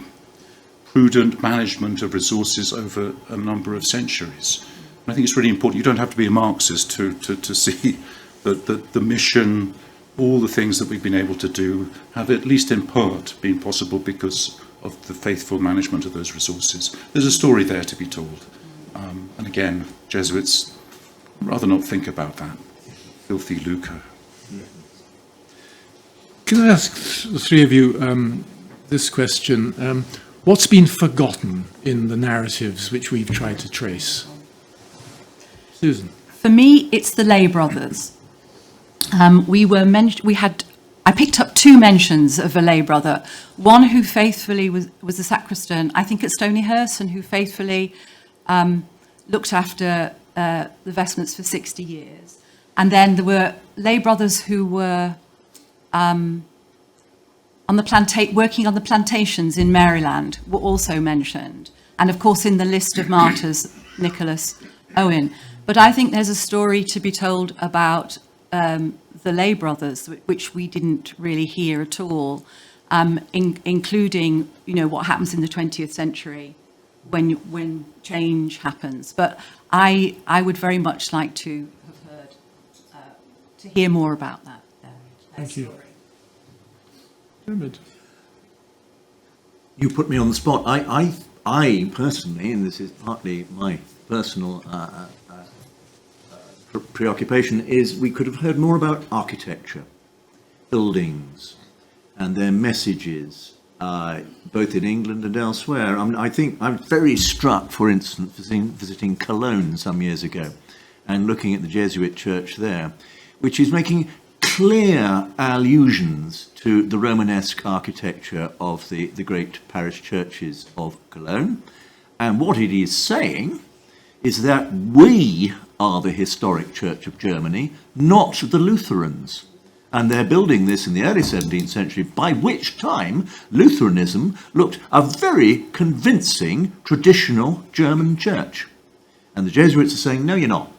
Speaker 9: prudent management of resources over a number of centuries. And I think it's really important. You don't have to be a Marxist to see that the mission, all the things that we've been able to do, have at least in part been possible because of the faithful management of those resources. There's a story there to be told. And again, Jesuits, rather not think about that. Filthy lucre.
Speaker 2: Can I ask the three of you this question? What's been forgotten in the narratives which we've tried to trace? Susan.
Speaker 8: For me, it's the lay brothers. I picked up two mentions of a lay brother. One who faithfully was a sacristan, I think at Stonyhurst, and who faithfully looked after the vestments for 60 years. And then there were lay brothers who were working on the plantations in Maryland, were also mentioned. And of course, in the list of martyrs, Nicholas Owen. But I think there's a story to be told about the lay brothers, which we didn't really hear at all, including, what happens in the 20th century when change happens. But I would very much like to have heard, to hear more about that.
Speaker 2: Thank you. Dermot.
Speaker 7: You put me on the spot. I personally, and this is partly my personal preoccupation, is we could have heard more about architecture, buildings, and their messages, both in England and elsewhere. I mean, I think I'm very struck, for instance, visiting Cologne some years ago and looking at the Jesuit church there, which is making clear allusions to the Romanesque architecture of the great parish churches of Cologne. And what it is saying is that we are the historic Church of Germany, not the Lutherans. And they're building this in the early 17th century, by which time Lutheranism looked a very convincing traditional German church. And the Jesuits are saying, no, you're not.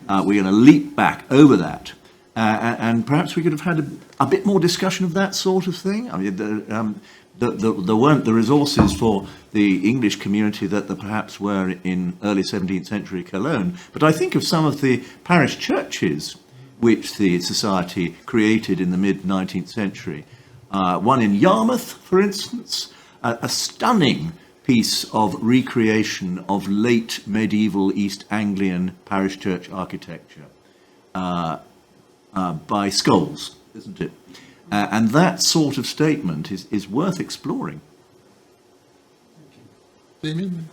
Speaker 7: We're going to leap back over that. And perhaps we could have had a bit more discussion of that sort of thing. I mean, there weren't the resources for the English community that there perhaps were in early 17th century Cologne. But I think of some of the parish churches which the society created in the mid-19th century. One in Yarmouth, for instance, a stunning piece of recreation of late medieval East Anglian parish church architecture by Scholes, isn't it? And that sort of statement is worth exploring.
Speaker 2: Damien?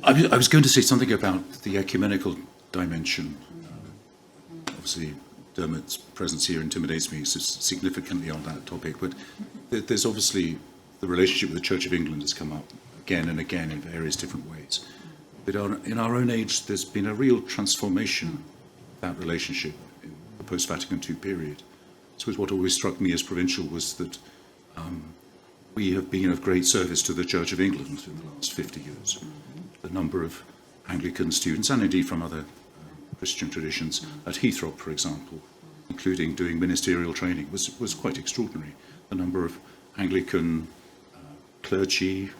Speaker 9: I was going to say something about the ecumenical dimension. Obviously, Dermot's presence here intimidates me significantly on that topic, but there's obviously the relationship with the Church of England has come up again and again in various different ways. But in our own age, there's been a real transformation of that relationship in the post-Vatican II period. I suppose what always struck me as provincial was that we have been of great service to the Church of England in the last 50 years. The number of Anglican students, and indeed from other Christian traditions, at Heathrow, for example, including doing ministerial training, was quite extraordinary. The number of Anglican clergy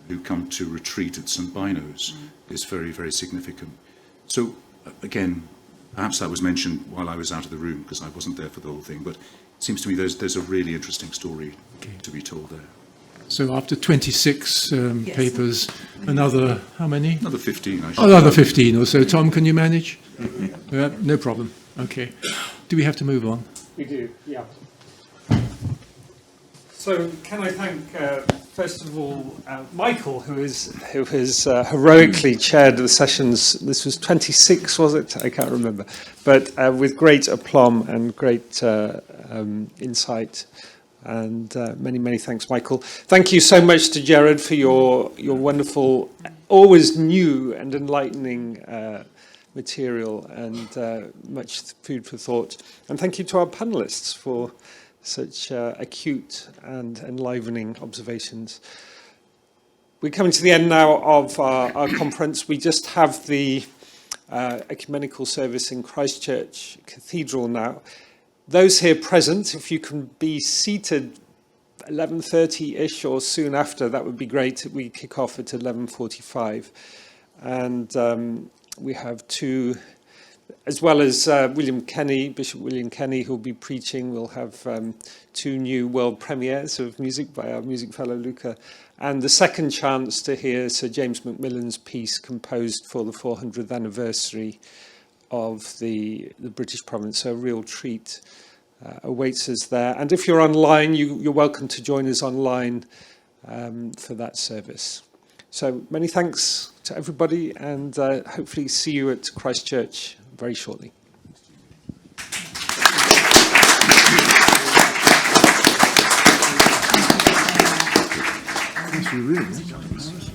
Speaker 9: who come to retreat at St. Bino's is very, very significant. So, again, perhaps that was mentioned while I was out of the room because I wasn't there for the whole thing, but it seems to me there's a really interesting story to be told there.
Speaker 2: So after 26 papers, another, how many?
Speaker 9: Another 15, I should
Speaker 2: Another 15 or so. Tom, can you manage? No problem. Okay. Do we have to move on?
Speaker 1: We do, yeah. So can I thank, first of all, Michael, who has heroically chaired the sessions. This was 26, was it? I can't remember. But with great aplomb and great insight. And many, many thanks, Michael. Thank you so much to Gerard for your wonderful, always new and enlightening material and much food for thought. And thank you to our panelists for such acute and enlivening observations. We're coming to the end now of our conference. We just have the ecumenical service in Christchurch Cathedral now. Those here present, if you can be seated 11:30-ish or soon after, that would be great. We kick off at 11:45. And we have two, as well as Bishop William Kenny, who'll be preaching. We'll have two new world premieres of music by our music fellow Luca, and the second chance to hear Sir James Macmillan's piece composed for the 400th anniversary of the British province. So a real treat awaits us there. And if you're online, you're welcome to join us online for that service. So many thanks to everybody, and hopefully see you at Christchurch very shortly.
Speaker 7: Yes, we really.